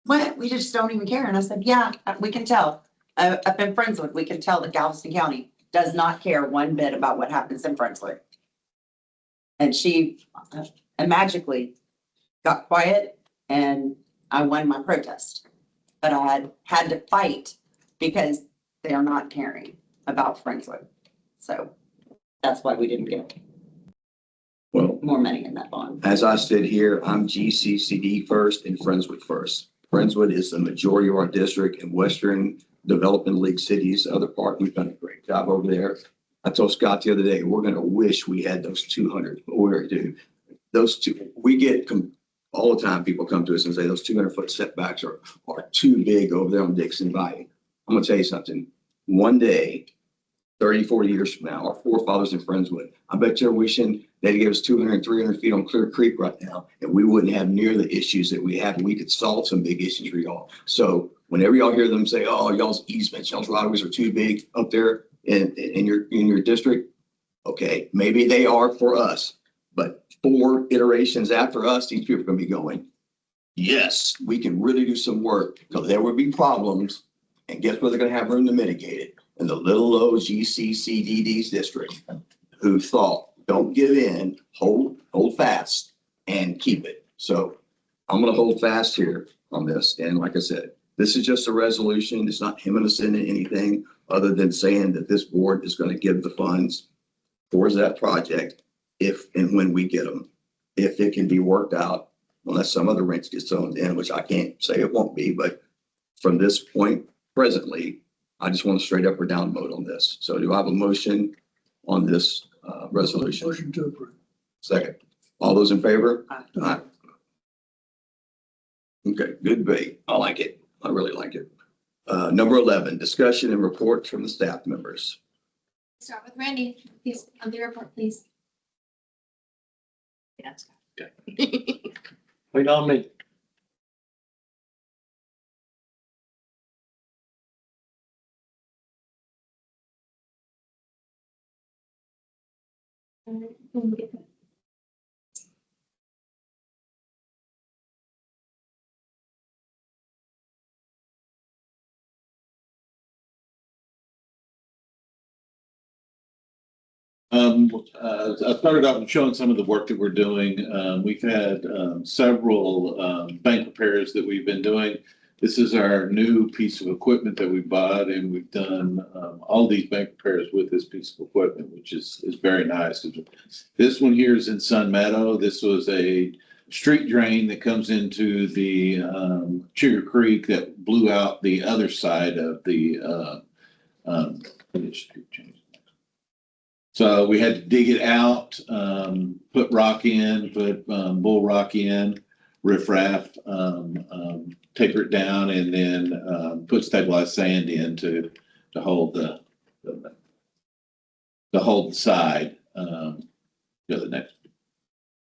What? We just don't even care. And I said, yeah, we can tell. Up in Friendswood, we can tell that Galveston County does not care one bit about what happens in Friendswood. And she magically got quiet and I won my protest. But I had to fight because they are not caring about Friendswood. So that's why we didn't get well, more money in that bond. as I sit here, I'm GCCD first and Friendswood first. Friendswood is the majority of our district in Western Development League cities. The other part, we've done a great job over there. I told Scott the other day, we're going to wish we had those 200. We're do those two. We get all the time. People come to us and say those 200-foot setbacks are too big over there on Dixon Bayou. I'm going to tell you something. One day, 30, 40 years from now, our forefathers and Friendswood, I bet you're wishing they'd give us 200, 300 feet on Clear Creek right now, and we wouldn't have near the issues that we have. And we could solve some big issues for y'all. So whenever y'all hear them say, oh, y'all's easements, y'all's right-of-ways are too big up there in your district, okay, maybe they are for us, but 4 iterations after us, these people are going to be going, yes, we can really do some work because there will be problems. And guess what? They're going to have room to mitigate it. And the little old GCCDD's district who thought, don't give in, hold fast and keep it. So I'm going to hold fast here on this. And like I said, This is just a resolution. It's not him and us in anything other than saying that this board is going to give the funds towards that project if and when we get them. If it can be worked out, unless some other wrench gets thrown in, which I can't say it won't be, but from this point presently, I just want a straight up or down vote on this. So do I have a motion on this resolution? Motion to approve. Second. All those in favor? Aye. Aye. Okay, good debate. I like it. I really like it. Number 11, discussion and reports from the staff members. Start with Randy, please, on the report, please. Yes. Wait on me. I started off showing some of the work that we're doing. We've had several bank repairs that we've been doing. This is our new piece of equipment that we bought, and we've done all these bank repairs with this piece of equipment, which is very nice. This one here is in Sun Meadow. This was a street drain that comes into the Sugar Creek that blew out the other side of the so we had to dig it out, put rock in, put bull rock in, riffraff, taper it down, and then put stabilized sand in to hold the side. Go to the next.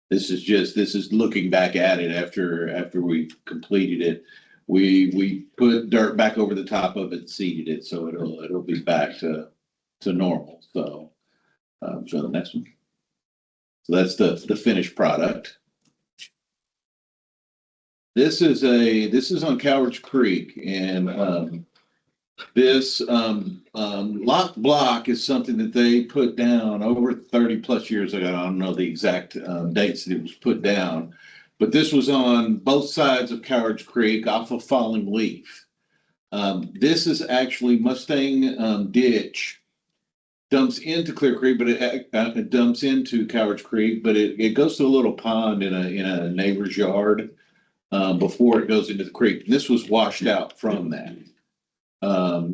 This is looking back at it after we completed it. We put dirt back over the top of it, seeded it, so it'll be back to normal. So. Show the next one. So that's the finished product. This is on Cowards Creek, and this lock block is something that they put down over 30 plus years ago. I don't know the exact dates that it was put down, but this was on both sides of Cowards Creek off of Falling Leaf. This is actually Mustang Ditch. Dumps into Clear Creek, but it dumps into Cowards Creek, but it goes to a little pond in a neighbor's yard before it goes into the creek. And this was washed out from that.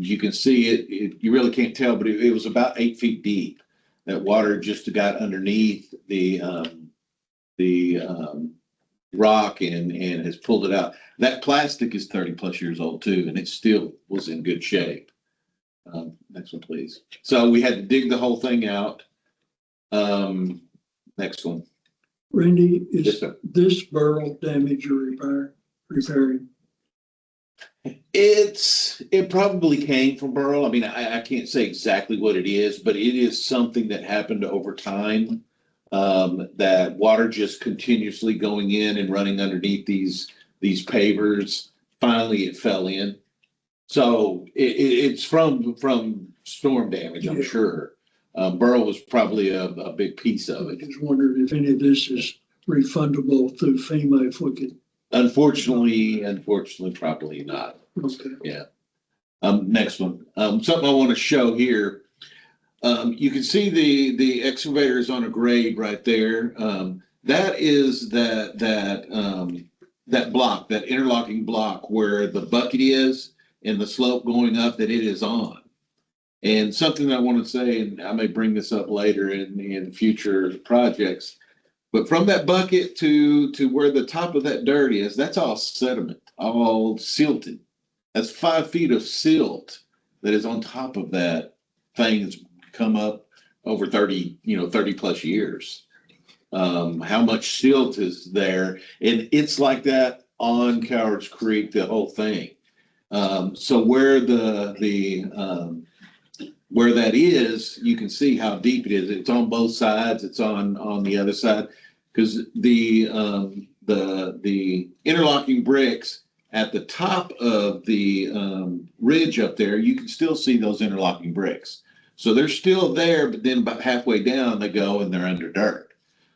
You can see it, you really can't tell, but it was about 8 feet deep. That water just got underneath the rock and has pulled it out. That plastic is 30 plus years old too, and it still was in good shape. Next one, please. So we had to dig the whole thing out. Next one. Randy, Yes, is sir. this burl damage or repairing? It probably came from Burl. I mean, I can't say exactly what it is, but it is something that happened over time. That water just continuously going in and running underneath these pavers. Finally, it fell in. So it's from storm damage, I'm Yeah. sure. Burl was probably a big piece of I it. just wondered if any of this is refundable through FEMA if we could. Unfortunately, probably not. Okay. Yeah. Next one. Something I want to show here. You can see the excavator is on a grade right there. That is that block, that interlocking block where the bucket is and the slope going up that it is on. And something that I want to say, and I may bring this up later in future projects, but from that bucket to where the top of that dirt is, that's all sediment, all silted. That's 5 feet of silt that is on top of that thing that's come up over 30 plus years. How much silt is there? And it's like that on Cowards Creek, the whole thing. So where where that is, you can see how deep it is. It's on both sides. It's on the other side because the interlocking bricks at the top of the ridge up there, you can still see those interlocking bricks. So they're still there, but then about halfway down they go and they're under dirt.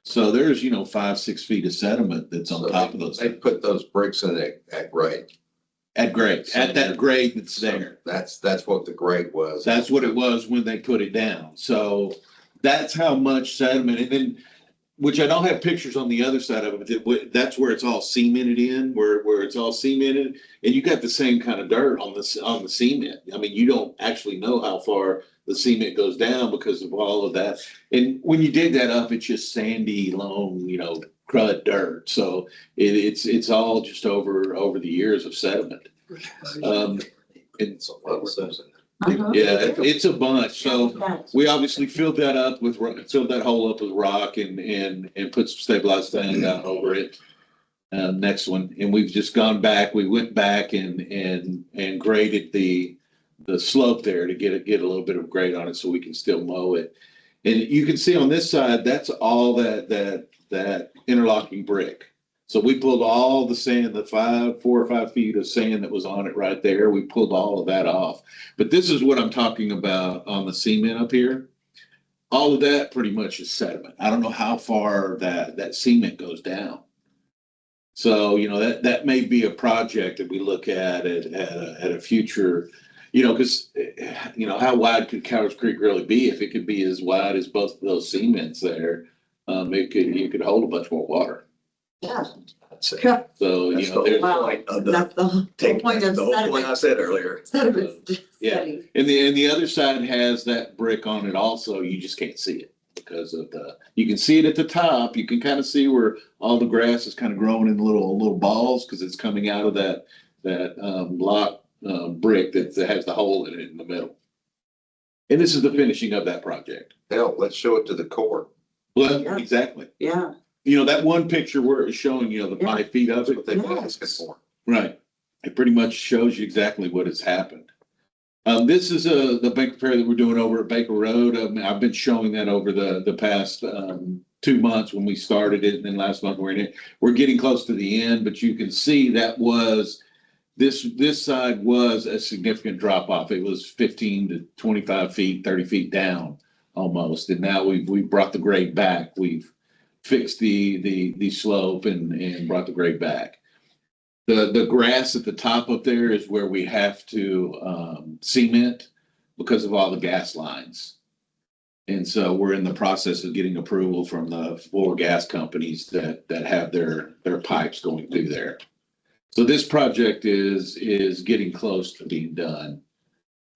So there's 5-6 feet of sediment that's on So top of those. They put those bricks in at grade. at grade, at that grade that's there. That's what the grade was. That's what it was when they put it down. So that's how much sediment, and then, which I don't have pictures on the other side of it, but that's where it's all cemented in, where it's all cemented. And you got the same kind of dirt on the cement. I mean, you don't actually know how far the cement goes down because of all of that. And when you dig that up, it's just sandy, long, crud dirt. So it's all just over the years of sediment. It's a lot of sense. Yeah, it's a bunch. So we obviously filled that hole up with rock and put some stabilized sand down over it. Next one, and we've just gone back. We went back and graded the slope there to get a little bit of grade on it so we can still mow it. And you can see on this side, that's all that interlocking brick. So we pulled all the sand, the 4 or 5 feet of sand that was on it right there. We pulled all of that off. But this is what I'm talking about on the cement up here. All of that pretty much is sediment. I don't know how far that cement goes down. So, that may be a project that we look at a future, because, how wide could Cowards Creek really be? If it could be as wide as both of those cements there, you could hold a bunch more water. Yeah. So, That's the whole there's, point of That's the whole point of the whole point I said earlier. sediment Yeah. study. and the other side has that brick on it also. You just can't see it because of you can see it at the top. You can kind of see where all the grass is kind of growing in little balls because it's coming out of that block brick that has the hole in it in the middle. And this is the finishing of that project. Hell, let's show it to the court. Well, Yeah. exactly. Yeah. That one picture where it's showing, the 5 feet of That's what it. they've been Yes. asking for. Right. It pretty much shows you exactly what has happened. This is the bank repair that we're doing over at Baker Road. I've been showing that over the past 2 months when we started it, and then last month we're in it. We're getting close to the end, but you can see that this side was a significant drop off. It was 15 to 25 feet, 30 feet down almost, and now we've brought the grade back. We've fixed the slope and brought the grade back. The grass at the top up there is where we have to cement because of all the gas lines. And so we're in the process of getting approval from the 4 gas companies that have their pipes going through there. So this project is getting close to being done.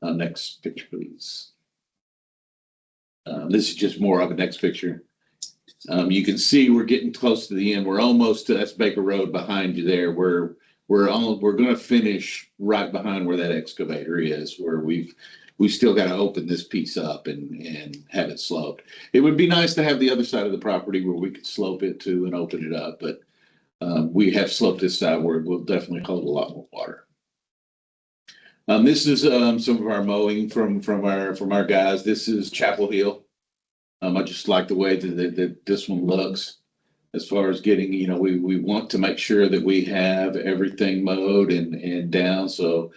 Next picture, please. This is just more of a next picture. You can see we're getting close to the end. We're almost to, that's Baker Road behind you there. We're going to finish right behind where that excavator is, where we've still got to open this piece up and have it sloped. It would be nice to have the other side of the property where we could slope it to and open it up, but we have sloped this side where it will definitely hold a lot more water. This is some of our mowing from our guys. This is Chapel Hill. I just like the way that this one looks. As far as getting, we want to make sure that we have everything mowed and down. So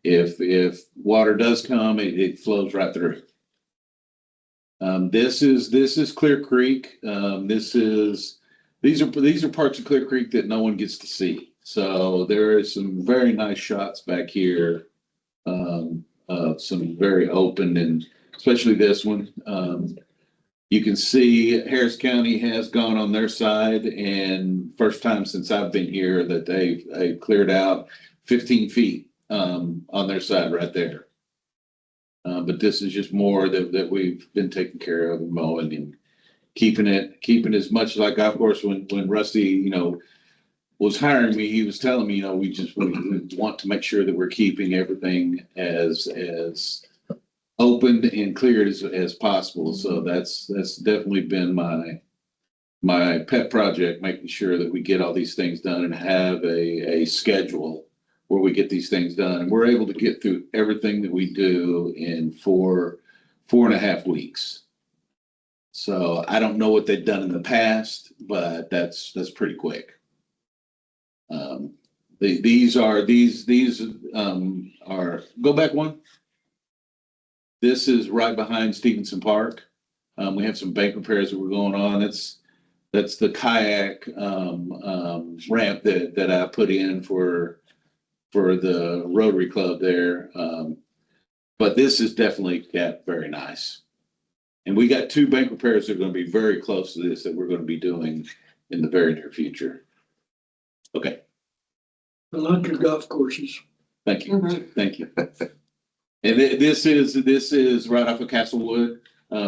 if water does come, it flows right through. This is Clear Creek. These are parts of Clear Creek that no one gets to see. So there is some very nice shots back here. Some very open, and especially this one. You can see Harris County has gone on their side, and first time since I've been here that they've cleared out 15 feet on their side right there. But this is just more that we've been taking care of and mowing and keeping as much like, of course, when Rusty, was hiring me, he was telling me, we want to make sure that we're keeping everything as opened and cleared as possible. So that's definitely been my pet project, making sure that we get all these things done and have a schedule where we get these things done. And we're able to get through everything that we do in 4.5 weeks. So I don't know what they've done in the past, but that's pretty quick. These are go back one. This is right behind Stevenson Park. We have some bank repairs that were going on. That's the kayak ramp that I put in for for the Rotary Club there. But this is definitely kept very nice. And we got 2 bank repairs that are going to be very close to this that we're going to be doing in the very near future. Okay, I like your golf courses. thank you, thank you. And this is right off of Castlewood.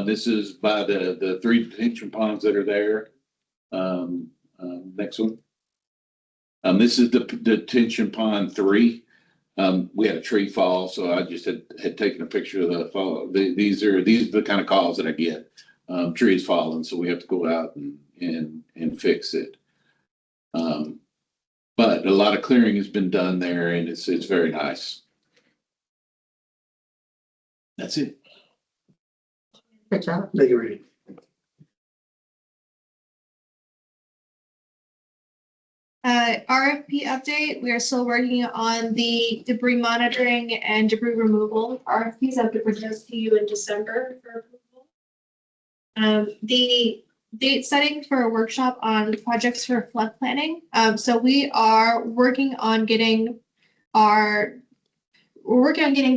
This is by the 3 detention ponds that are there. Next one. This is the detention pond 3. We had a tree fall, so I just had taken a picture of the fall. These are the kind of calls that I get. Trees falling, so we have to go out and fix it. But a lot of clearing has been done there, and it's very nice. That's it. Good job. Thank you, Randy. RFP update, we are still working on the debris monitoring and debris removal. RFPs have to present to you in December for approval. The date setting for a workshop on projects for flood planning. So we are working on getting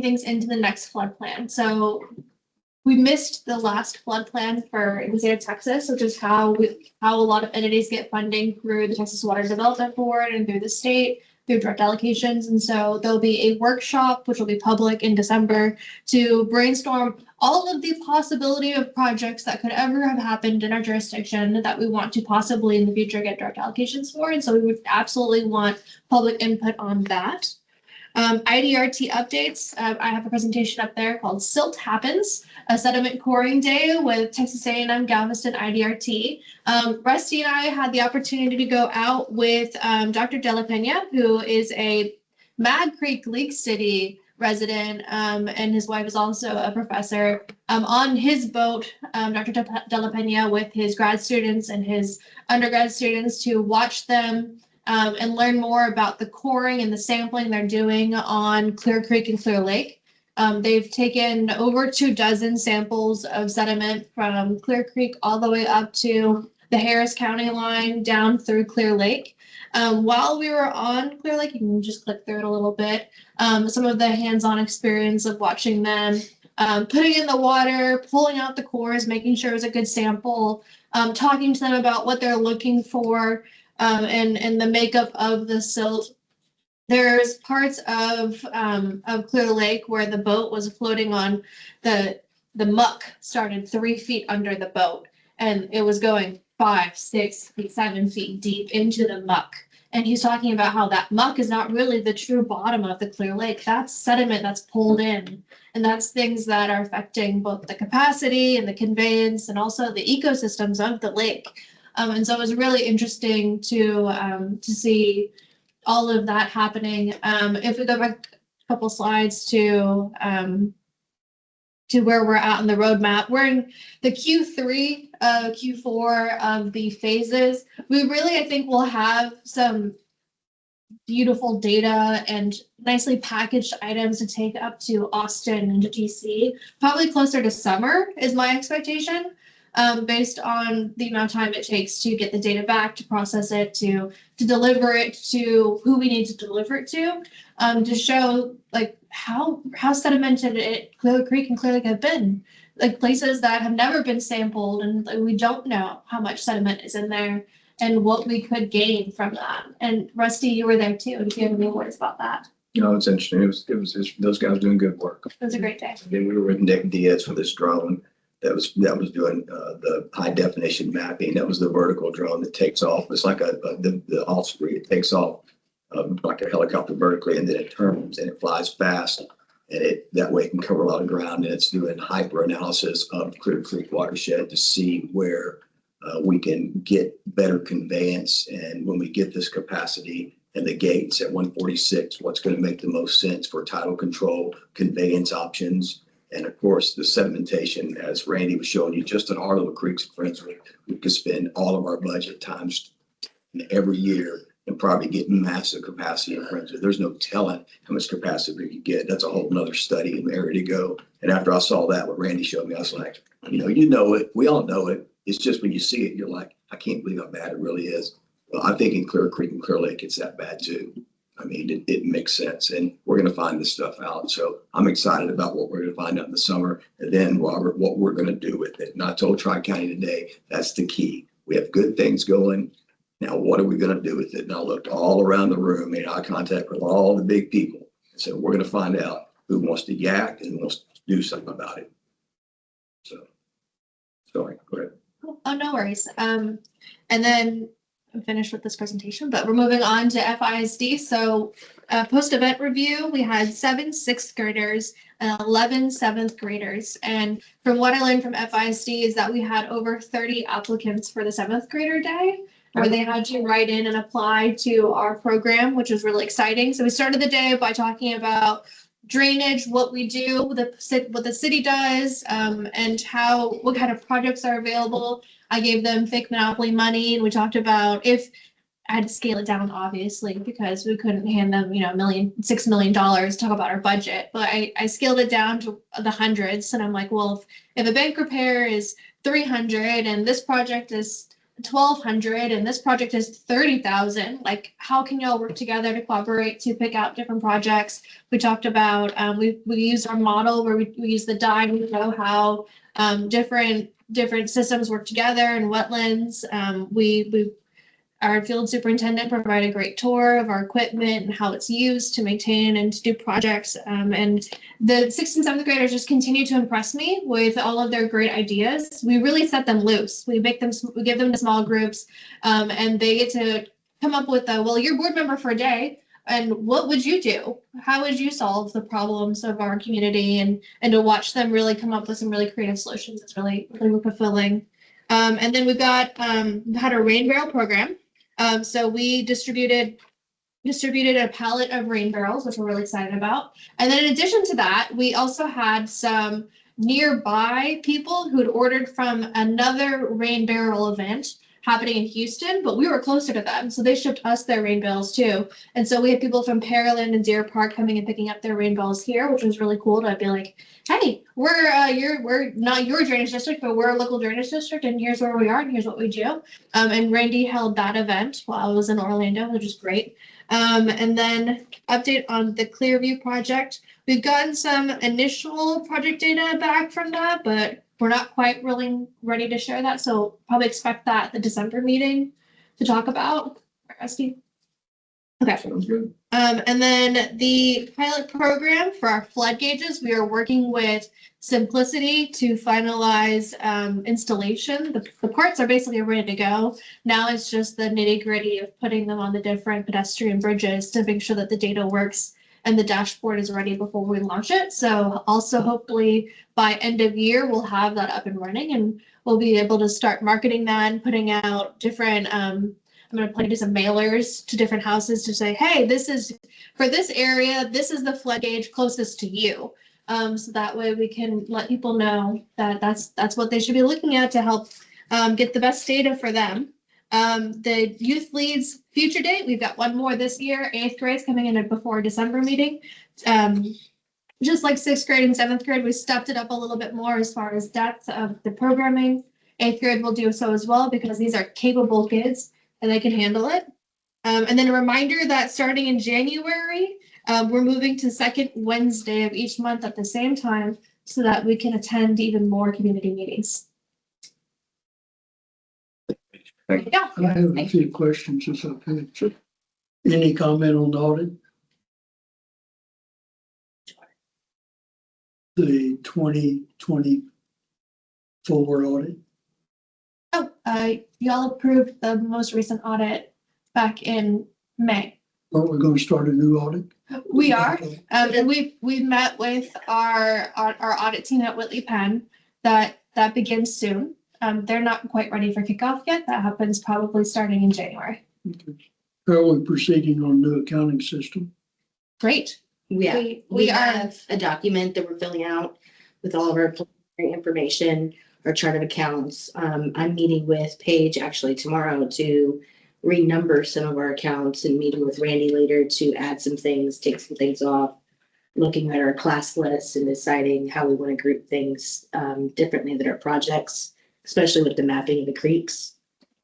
things into the next flood plan. So we missed the last flood plan for the state of Texas, which is how a lot of entities get funding through the Texas Water Development Board and through the state, through direct allocations. And so there'll be a workshop, which will be public in December, to brainstorm all of the possibility of projects that could ever have happened in our jurisdiction that we want to possibly in the future get direct allocations for. And so we would absolutely want public input on that. IDRT updates. I have a presentation up there called Silt Happens, a sediment coring day with Texas A&M Galveston IDRT. Rusty and I had the opportunity to go out with Dr. De La Pena, who is a Mad Creek League City resident, and his wife is also a professor, on his boat, Dr. De La Pena, with his grad students and his undergrad students to watch them and learn more about the coring and the sampling they're doing on Clear Creek and Clear Lake. They've taken over 24 samples of sediment from Clear Creek all the way up to the Harris County line down through Clear Lake. While we were on Clear Lake, you can just click through it a little bit. Some of the hands-on experience of watching them putting in the water, pulling out the cores, making sure it was a good sample, talking to them about what they're looking for, and the makeup of the silt. There's parts of Clear Lake where the boat was floating on the muck started 3 feet under the boat, and it was going 5, 6 feet, 7 feet deep into the muck. And he's talking about how that muck is not really the true bottom of the Clear Lake. That's sediment that's pulled in. And that's things that are affecting both the capacity and the conveyance and also the ecosystems of the lake. And so it was really interesting to see all of that happening. If we go back a couple slides to where we're at on the roadmap, we're in the Q3, Q4 of the phases. We really, I think, will have some beautiful data and nicely packaged items to take up to Austin and to DC, probably closer to summer is my expectation. Based on the amount of time it takes to get the data back, to process it, to deliver it to who we need to deliver it to show like how sedimented Clear Creek and Clear Lake have been, like places that have never been sampled, and like, we don't know how much sediment is in there and what we could gain from that. And Rusty, you were there too. Do you have any words about that? No, it's interesting. It was those guys doing good work. It was a great day. Then we were with Nick Diaz for this drone that was doing the high definition mapping. That was the vertical drone that takes off. It's like the Osprey. It takes off like a helicopter vertically, and then it turns and it flies fast. And that way it can cover a lot of ground. And it's doing hyper analysis of Clear Creek watershed to see where we can get better conveyance. And when we get this capacity and the gates at 146, what's going to make the most sense for tidal control, conveyance options. And of course, the sedimentation, as Randy was showing you, just in our little creeks and friends, we could spend all of our budget times every year and probably get massive capacity in friends. There's no telling how much capacity we could get. That's a whole nother study and area to go. And after I saw that, what Randy showed me, I was like, you know it. We all know it. It's just when you see it, you're like, I can't believe how bad it really is. Well, I think in Clear Creek and Clear Lake, it's that bad too. I mean, it makes sense, and we're gonna find this stuff out. So I'm excited about what we're gonna find out in the summer, and then, Robert, what we're gonna do with it. And I told Tri-County today, that's the key. We have good things going. Now, what are we gonna do with it? And I looked all around the room, made eye contact with all the big people, and said, we're gonna find out who wants to yak and wants to do something about it. So, sorry, go ahead. Oh, no worries. And then I'm finished with this presentation, but we're moving on to FISD. So post-event review, we had 7 6th graders and 11 7th graders. And from what I learned from FISD is that we had over 30 applicants for the 7th grader day, where they had to write in and apply to our program, which was really exciting. So we started the day by talking about drainage, what we do, what the city does, and what kind of projects are available. I gave them fake monopoly money, and we talked about if I had to scale it down, obviously, because we couldn't hand them, $6 million to talk about our budget. But I scaled it down to the hundreds, and I'm like, well, if a bank repair is 300 and this project is 1,200 and this project is 30,000, like how can y'all work together to collaborate to pick out different projects? We talked about we used our model where we use the die. We know how different systems work together in wetlands. Our field superintendent provided a great tour of our equipment and how it's used to maintain and to do projects. And the 6th and 7th graders just continue to impress me with all of their great ideas. We really set them loose. We give them to small groups, and they get to come up with well, you're board member for a day. And what would you do? How would you solve the problems of our community? And to watch them really come up with some really creative solutions, it's really, really fulfilling. And then we've had a rain barrel program. So we distributed a pallet of rain barrels, which we're really excited about. And then in addition to that, we also had some nearby people who'd ordered from another rain barrel event happening in Houston, but we were closer to them. So they shipped us their rain barrels too. And so we had people from Pearland and Deer Park coming and picking up their rain barrels here, which was really cool to be like, hey, we're not your drainage district, but we're a local drainage district, and here's where we are and here's what we do. And Randy held that event while I was in Orlando, which is great. And then update on the Clearview project. We've gotten some initial project data back from that, but we're not quite really ready to share that. So probably expect that at the December meeting to talk about. Okay. Sounds good. And then the pilot program for our flood gauges, we are working with Simplicity to finalize installation. The parts are basically ready to go. Now it's just the nitty gritty of putting them on the different pedestrian bridges to make sure that the data works and the dashboard is ready before we launch it. So also hopefully by end of year, we'll have that up and running, and we'll be able to start marketing that and putting out different I'm going to do some mailers to different houses to say, hey, this is for this area, this is the flood gauge closest to you. So that way we can let people know that that's what they should be looking at to help get the best data for them. The youth leads future date, we've got one more this year. 8th grade's coming in before December meeting. Just like 6th grade and 7th grade, we stepped it up a little bit more as far as depth of the programming. 8th grade will do so as well because these are capable kids and they can handle it. And then a reminder that starting in January, we're moving to second Wednesday of each month at the same time so that we can attend even more community meetings. Thank Yeah. I have a few questions if I could. Sure. Any comment on the audit? The 2024 audit? Oh, y'all approved the most recent audit back in May. Aren't we going to start a new audit? We are, and we've met with our audit team at Whitley Penn. That begins soon. They're not quite ready for kickoff yet. That happens probably starting in January. Okay. How are we proceeding on new accounting system? Great. Yeah, We we are- have a document that we're filling out with all of our preliminary information, our chart of accounts. I'm meeting with Paige actually tomorrow to renumber some of our accounts, and meeting with Randy later to add some things, take some things off, looking at our class list and deciding how we want to group things differently than our projects, especially with the mapping of the creeks.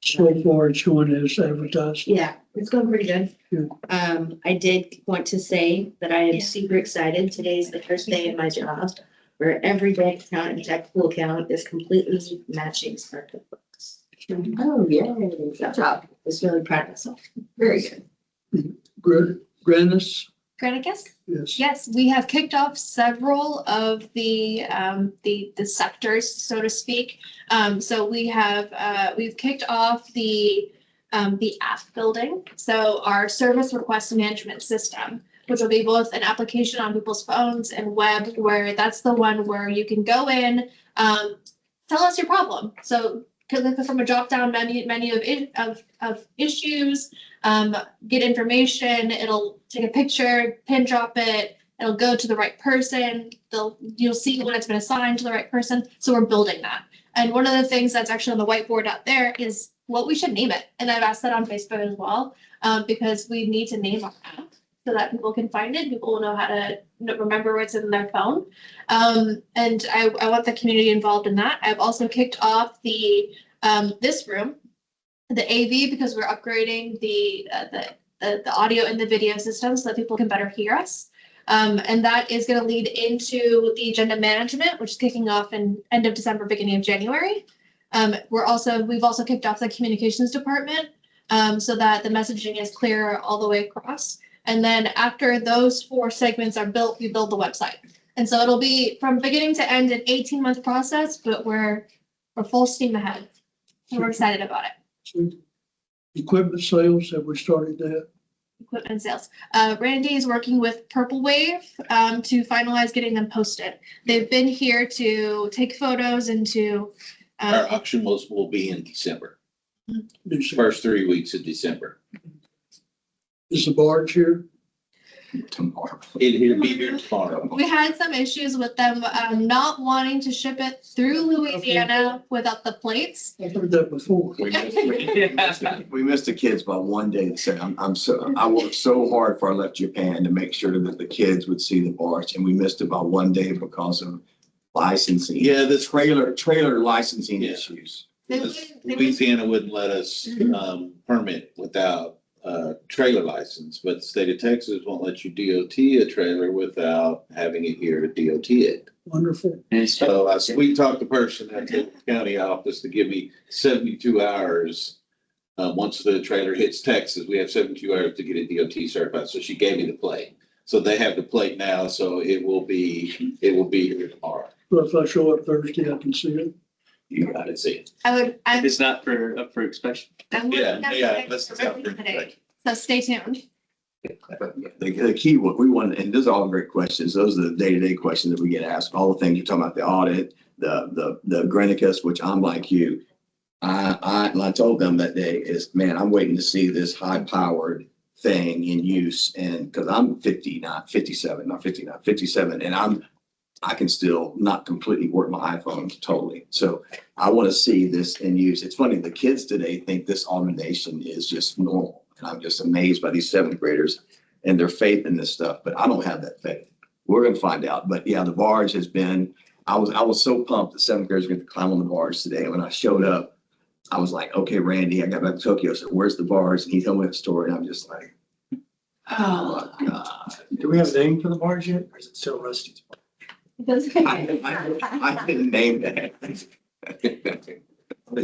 So far, it's going as advertised. Yeah, it's going pretty good. Good. I did want to say that I am super excited. Today's the first day of my job where every bank account and checkbook account is completely matching smart books. Oh, yeah, good job. I was really proud of myself. Very good. Granis, Granicus? yes. Yes, we have kicked off several of the sectors, so to speak. So we've kicked off the app building. So our service request management system, which will be both an application on people's phones and web, where that's the one where you can go in, tell us your problem. So click from a drop-down menu of issues, get information. It'll take a picture, pin drop it. It'll go to the right person. You'll see when it's been assigned to the right person. So we're building that. And one of the things that's actually on the whiteboard out there is what we should name it. And I've asked that on Facebook as well, because we need to name our app so that people can find it. People will know how to remember what's in their phone. And I want the community involved in that. I've also kicked off this room, the AV, because we're upgrading the audio and the video system so that people can better hear us. And that is going to lead into the agenda management, which is kicking off in end of December, beginning of January. We've also kicked off the communications department, so that the messaging is clear all the way across. And then after those 4 segments are built, we build the website. And so it'll be from beginning to end an 18-month process, but we're full steam ahead. And we're excited about it. Sweet. Equipment sales, have we started that? Equipment sales. Randy is working with Purple Wave to finalize getting them posted. They've been here to take photos and to. Our auction will be in December, December. first 3 weeks of December. Is the barge here? Tomorrow. It'll be here tomorrow. We had some issues with them not wanting to ship it through Louisiana without the plates. I've heard that before. We missed the kids by one day. I worked so hard before I left Japan to make sure that the kids would see the barge, and we missed it by one day because of licensing. Yeah, this Trailer licensing Yeah. issues. Louisiana wouldn't let us permit without trailer license, but the state of Texas won't let you DOT a trailer without having it here to DOT it. Wonderful. So we talked the person at the county office to give me 72 hours. Once the trailer hits Texas, we have 72 hours to get it DOT certified. So she gave me the plate. So they have the plate now, so it will be here tomorrow. So if I show up Thursday, I can see it. You got to see it. If It's not up for inspection. Let's stop for today. So stay tuned. The key, what we want, and those are all great questions. Those are the day-to-day questions that we get asked. All the things you're talking about, the audit, the Granicus, which I'm like you. I told them that day is, man, I'm waiting to see this high-powered thing in use. And because I'm 57, and I can still not completely work my iPhone totally. So I want to see this in use. It's funny, the kids today think this automation is just normal. And I'm just amazed by these 7th graders and their faith in this stuff, but I don't have that faith. We're going to find out. But yeah, the barge has been, I was so pumped that 7th graders were going to climb on the barge today. When I showed up, I was like, okay, Randy, I got back to Tokyo. So where's the barge? And he told me the story. And I'm just like, oh my God. Do we have a name for the barge yet, or is it still Rusty's? I didn't name that. I think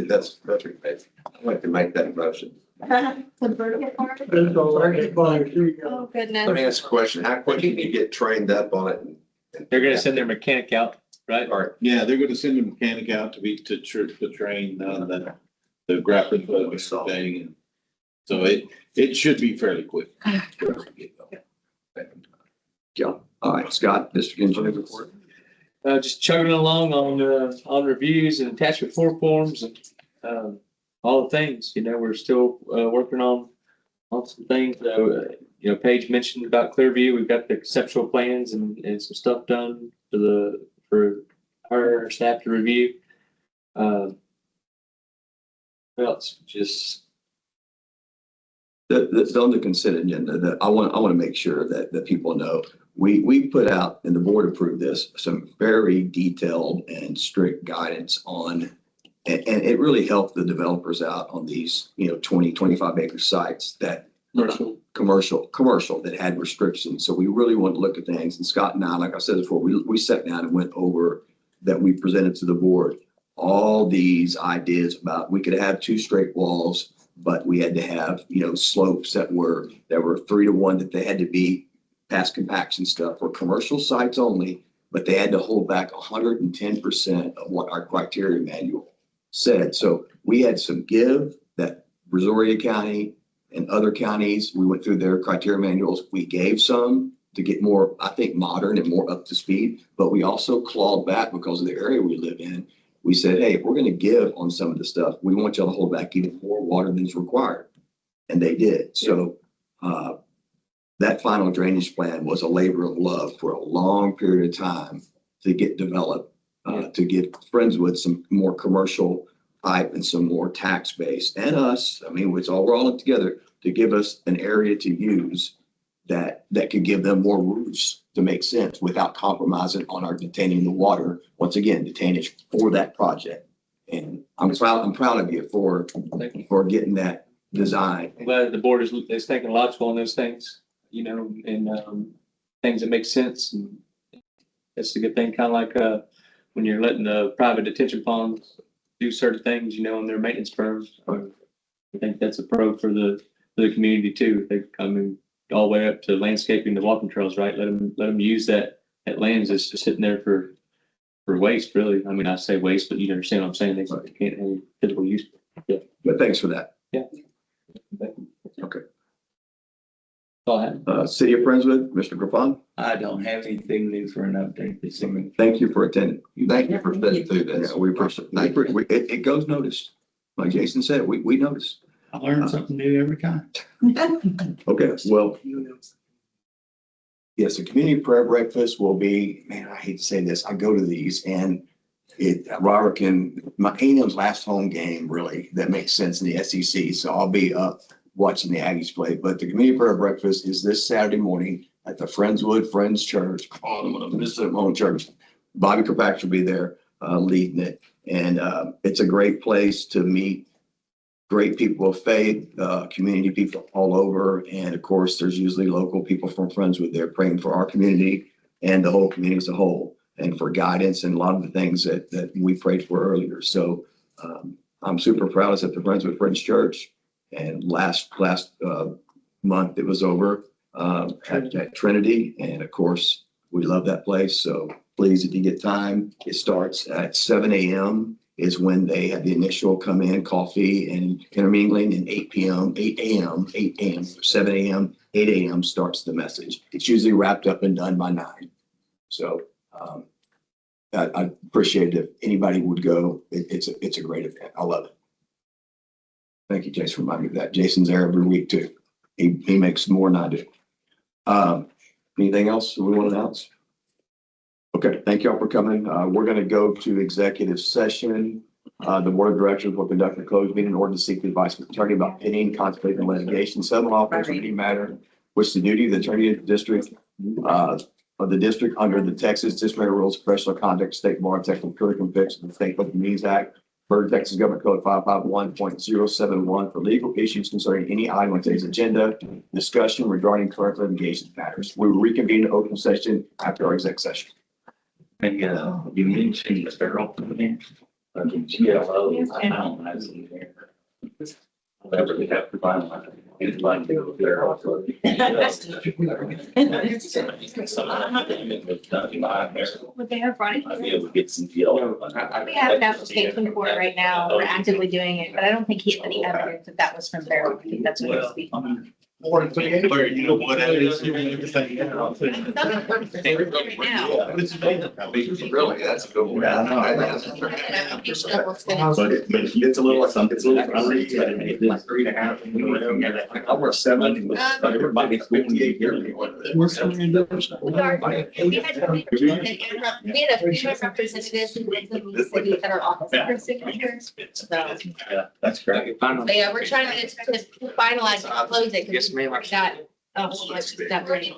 that's great. I'd like to make that motion. The vertical part. That's all right. Barge, here you go. Oh, goodness. Let me ask a question. How quick can you get trained up on it? They're gonna send their mechanic out, right? All right. Yeah, they're going to send a mechanic out to train on the grappling hook thing. And so it should be fairly quick. Yeah. All right, Scott, District Engineer report. Just chugging along on reviews and attachment 4 forms and all the things. We're still working on some things. Paige mentioned about Clearview. We've got the conceptual plans and some stuff done for our staff to review. What else? Just That's on the consent agenda. I want to make sure that people know. We put out, and the board approved this, some very detailed and strict guidance on And it really helped the developers out on these, 20, 25 acre sites that commercial that had restrictions. So we really want to look at things. And Scott and I, like I said before, we sat down and went over that we presented to the board all these ideas about we could have 2 straight walls, but we had to have, slopes that were 3 to 1, that they had to be past compaction stuff for commercial sites only, but they had to hold back 110% of what our criteria manual said. So we had some give that Brazoria County and other counties, we went through their criteria manuals. We gave some to get more, I think, modern and more up to speed, but we also clawed back because of the area we live in. We said, hey, if we're going to give on some of the stuff, we want y'all to hold back even more water than is required. And they did. So that final drainage plan was a labor of love for a long period of time to get developed, to give Friendswood some more commercial type and some more tax base, and us, I mean, we're all together to give us an area to use that could give them more roofs to make sense without compromising on our detaining the water. Once again, detainage for that project. And I'm proud of you for getting that design. I'm glad the board is thinking logical on those things, and things that make sense. And that's a good thing, kind of like when you're letting the private detention ponds do certain things, and their maintenance firms. I think that's a pro for the community too. They come in all the way up to landscaping the walking trails, right? Let them use that land that's just sitting there for waste, really. I mean, I say waste, but you understand what I'm saying. They can't have physical use. Yeah. But thanks for that. Yeah. Okay. All I have. City of Friendswood, Mr. Griffon. I don't have anything new for an update this evening. Thank you for attending. Thank you for sitting through this. Yeah, we appreciate it. It goes noticed. Like Jason said, we noticed. I learn something new every time. Okay, well, yes, the community prayer breakfast will be, man, I hate to say this. I go to these and Robert my A&M's last home game, really, that makes sense in the SEC. So I'll be up watching the Aggies play. But the community prayer breakfast is this Saturday morning at the Friendswood Friends Church. Come on, I'm going to miss it home church. Bobby Kirkpatrick will be there leading it. And it's a great place to meet great people of faith, community people all over. And of course, there's usually local people from Friendswood there praying for our community and the whole community as a whole, and for guidance and a lot of the things that we prayed for earlier. So I'm super proud. I was at the Friendswood Friends Church, and last month it was over at Trinity. And of course, we love that place. So please, if you get time, it starts at 7 a.m. is when they have the initial come in, coffee and intermingling, and 8 a.m., 7 a.m., 8 a.m. starts the message. It's usually wrapped up and done by 9. So I appreciate it if anybody would go. It's a great event. I love it. Thank you, Jason, for reminding me of that. Jason's there every week too. He makes more than I do. Anything else we want to announce? Okay, thank you all for coming. We're going to go to executive session. The board of directors will conduct a closed meeting in order to seek the advice of the attorney about pending, contemplating litigation, settlement offers, or any matter which the duty of the attorney of the district of the district under the Texas Disciplinary Rules, Professional Conduct, State Bar, Texas Curriculum Fix, and the State Open Meetings Act, per Texas Government Code 551.071 for legal issues concerning any item on today's agenda, discussion regarding current litigation matters. We will reconvene in open session after our exec session. And you mentioned the federal company, the GLO, I don't know, that's in there. Whatever they have to finalize. It's like they go there also. Would they have running? I'd be able to get some deal. We have an application for it right now. We're actively doing it, but I don't think he has any evidence that that was from Beryl. I think that's what he's speaking. Where you know what that is, everything. Really, that's a good one. Yeah, I know. But it's a little, something, it's a little. Like 3.5. I work 7. But everybody's 58 years. We're coming to We had a female representative who lives in the city at our office for signatures. So, Yeah, that's great. yeah, we're trying to finalize and close it because we got Oh, that pretty.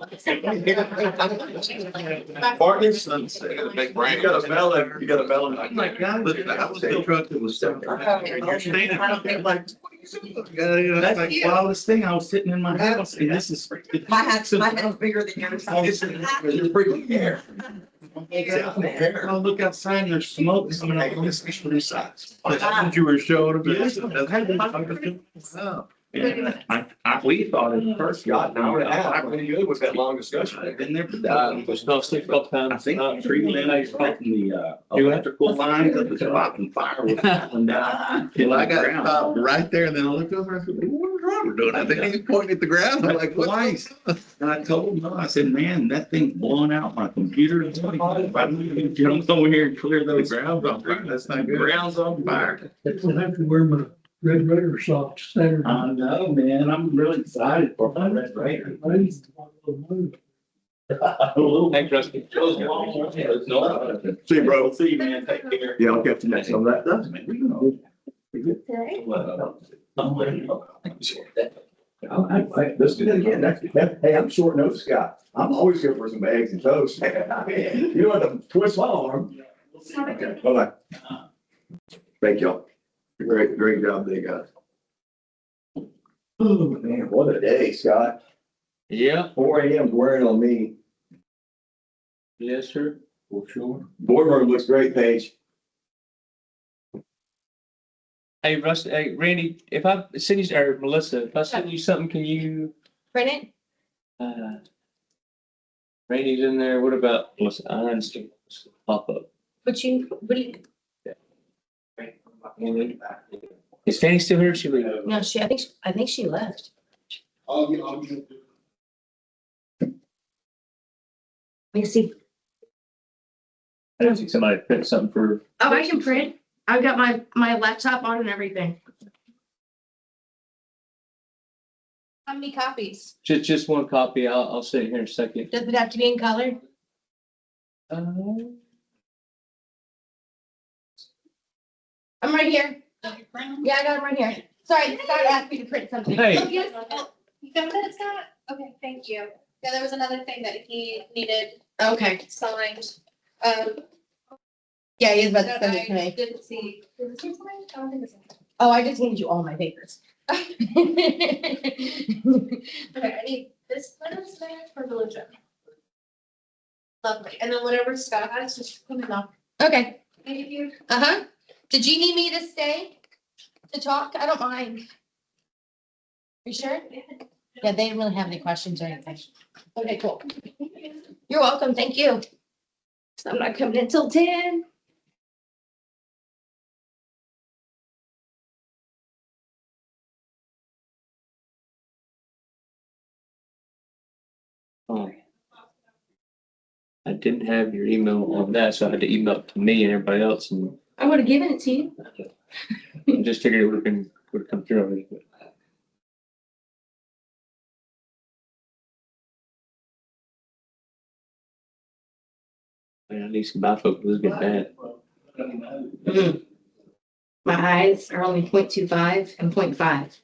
Partners. Big brand. You got a melon, you got a melon. Oh my God. Look at that. I was the truck that was. You're standing there like. That's like wildest thing. I was sitting in my house and this is. My head's bigger than yours. You're freaking air. Oh, look outside and there's smoke coming out of this three sides. That's what you were showing them. Yes. Wow. We thought it first got an hour and a half. Really good with that long discussion. I've been there for that. There's no stick up time. I think the tree limbs from the electrical lines of the top and fire was falling down. Well, I got stopped right there and then I looked over and I said, what is Robert doing? I think he's pointing at the ground. I'm like, twice. And I told him, I said, man, that thing's blowing out my computer. If I need to jump over here and clear those grounds on fire. That's not good. Ground's on fire. I have to wear my Red Raider socks Saturday. I know, man. I'm really excited for my Red Raider. Thanks, Rusty. See you, bro. See you, man. Take care. Yeah, I'll catch you next time. That does, man. We know. Let's do that again. Hey, I'm short notice guy. I'm always here for some eggs and toast. You know what? The twist my arm. Okay, bye-bye. Thank y'all. Great job, big guys. Oh, man, what a day, Scott. Yeah, 4 a.m. wearing on me. yes, sir. For sure. Boardroom looks great, Paige. Hey, Rusty, hey, Randy, if I send you, or Melissa, if I send you something, can you, Print it? Randy's in there, what about, Melissa, I understand, pop up. What do you, Is Fanny still here? She leave? no, I think she left. Let me see. I don't think somebody print something for. Oh, I can print. I've got my laptop on and everything. How many copies? Just one copy. I'll sit here in a second. Does it have to be in color? I'm right here. Yeah, I got it right here. Sorry, Scott asked me to print something. Hey. Oh, yes. Oh, you got that, Scott? Okay, thank you. Yeah, there was another thing that he needed Okay. signed. Yeah, he is about to That send it to I me. didn't see. Was it signed? I don't think it's signed. Oh, I just handed you all my papers. Okay, I need this letter signed for religion. Lovely. And then whatever Scott has, just put it on. Okay. Thank you. Uh-huh. Did you need me to stay to talk? I don't mind. You sure? Yeah, they didn't really have any questions or anything. Okay, cool. You're welcome. Thank you. So I'm not coming in till 10. Oh. I didn't have your email on that, so I had to email it to me and everybody else, and I would have given it to you. I just figured it would have come through already. But man, these bifocals was getting bad. My eyes are only 0.25 and 0.5.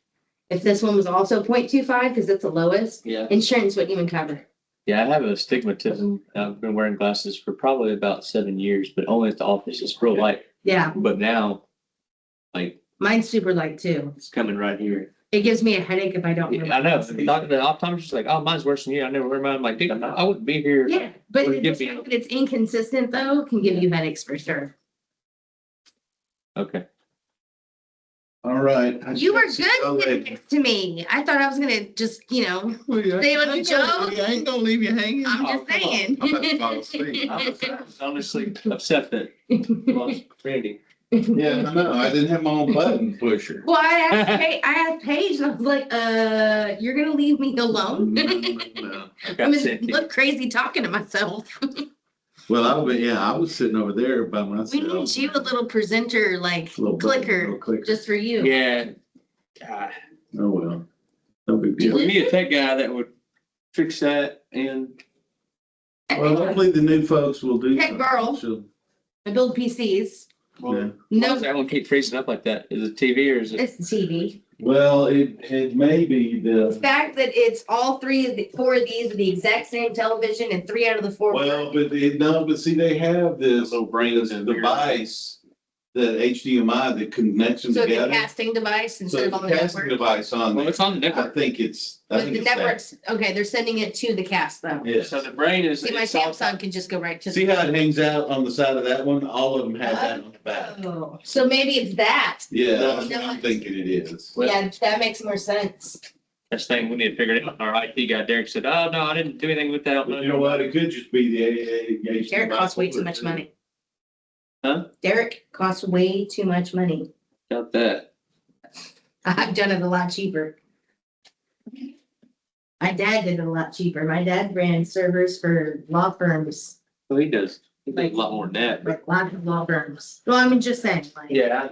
If this one was also 0.25, because it's the lowest, Yeah. insurance wouldn't even cover. Yeah, I have astigmatism. I've been wearing glasses for probably about 7 years, but only at the office. It's real light. Yeah, But now, like, mine's super light too. it's coming right here. It gives me a headache if I don't. wear I know. glasses. The optometrist is like, oh, mine's worse than you. I never wear mine. I'm like, dude, I wouldn't be here. Yeah, but Would it the give me- fact that it's inconsistent though can give you headaches for sure. Okay. All right. You were good sitting next to me. I thought I was gonna just, stay on the joke. I ain't gonna leave you hanging. I'm just saying. I'm about to fall asleep. I was honestly upset that we lost Randy. Yeah, I know. I didn't have my own button pusher. Well, I asked Paige, and I was like, you're gonna leave me alone? No. I I'm got gonna sent to look crazy talking to myself. Well, I was sitting over there by myself. We need you a little presenter, like Little button, clicker, little clicker. just for you. Yeah. God. Oh, well. No big deal. We need a tech guy that would fix that and Well, hopefully the new folks will do. Hey, something. girl. She'll- I build PCs. Yeah. no, No, that one keep freezing up like that. Is it TV or is it? it's the TV. Well, it may be The the, fact that it's all four of these are the exact same television and 3 out of the 4. well, but see, they have this Little brains and device, the HDMI that connects them So the together. casting device So instead of the on the casting network. device on Well, there, it's on the I network. think it's, I But think the it's that. networks, okay, they're sending it to the cast though. Yes. So the brain is. See, my it's all- Samsung can just go right to. See how it hangs out on the side of that one? All of them have that on the back. Oh, so maybe it's that. Yeah, that's what I'm thinking it is. Yeah, that makes more sense. First thing we need to figure it out. Our IT guy Derek said, oh, no, I didn't do anything with that. But you know what? It could just be the HDMI. Derek costs way too much money. Huh? Derek costs way too much money. Got that. I've done it a lot cheaper. My dad did it a lot cheaper. My dad ran servers for law firms, Well, he does a lot more than that, but like lots of law firms. Well, I'm just saying, like, yeah,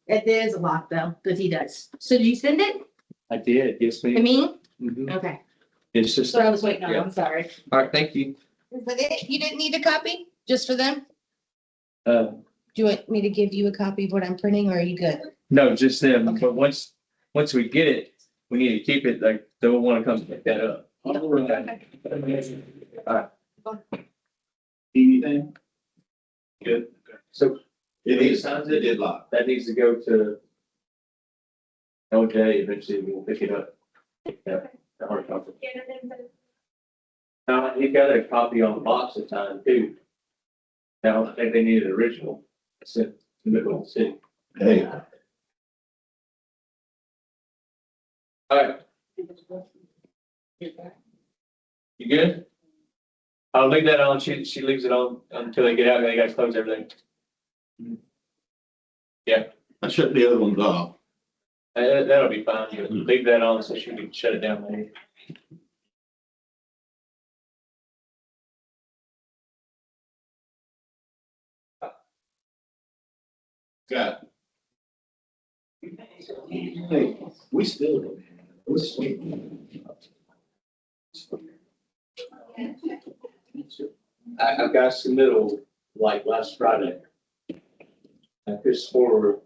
it is a lot though, that he does. So did you send it I did. Yes, to ma'am. me? Mhm. Okay, It's just, that's what I was waiting on. Yeah. I'm sorry. all right, thank you. Is that it? You didn't need a copy just for them? Uh, Do you want me to give you a copy of what I'm printing or are you good? no, just them, Okay. but once we get it, we need to keep it, like, they will want to come pick that up. Anything? Good. So It is, it did lock. that needs to go to LJ, eventually we'll pick it up. Yeah, the hard copy. Now, he got a copy on the box this time too. Now, I think they need an original, it's in the middle of the city. Hey, All right. You good? I'll leave that on, she leaves it on until they get out, they gotta close everything. I shut the other ones off. That'll be fine, you leave that on so she can shut it down later. Got it. Hey, we still don't have, we're sweet. I got submittal like last Friday. I could swear,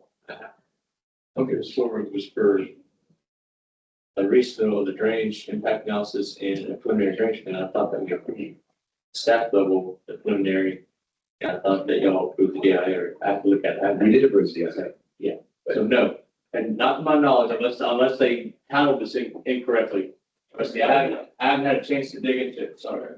okay, this forward was for a resubmittal of the drainage impact analysis and a preliminary drainage, and I thought that we approved staff level, the preliminary. And I thought that y'all approved the DI, or I have to look at it. We did approve the DI. Yeah, so no, and not to my knowledge, unless they handled this incorrectly. But see, I haven't had a chance to dig into it, sorry.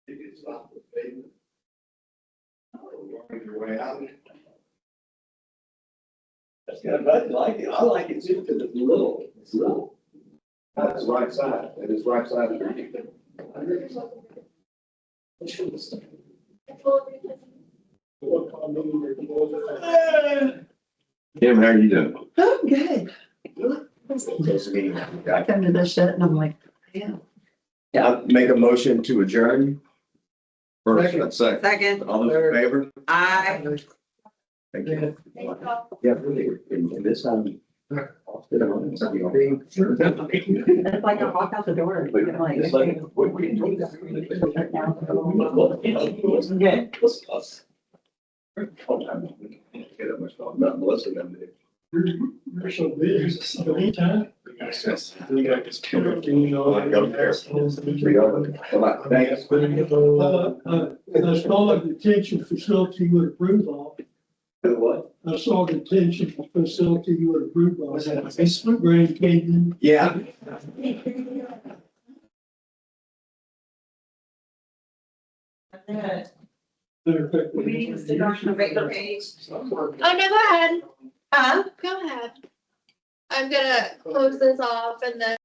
It's not the pavement. Working your way out. That's good, I like it, I like it too, because it's little, it's little. That's the right side, it is right side of the. Kim, how are you doing? Oh, good. I come to this shit and I'm like, yeah. Yeah, make a motion to adjourn. First, and second. Second, All those in favor? I. Thank you. Thank Yeah, really, and this time. It's like I walk out the door. I'm like, It's like, what were you doing? Good. Get that much talk about Melissa them days. They're so big, it's the meantime. Thanks. I saw a detention facility you would approve of. What? I saw a detention facility you would approve of. Was that a basement? Grand Canyon. Yeah. We need to stick on the regular page. Oh, no, go ahead. Huh? Go ahead. I'm gonna close this off and then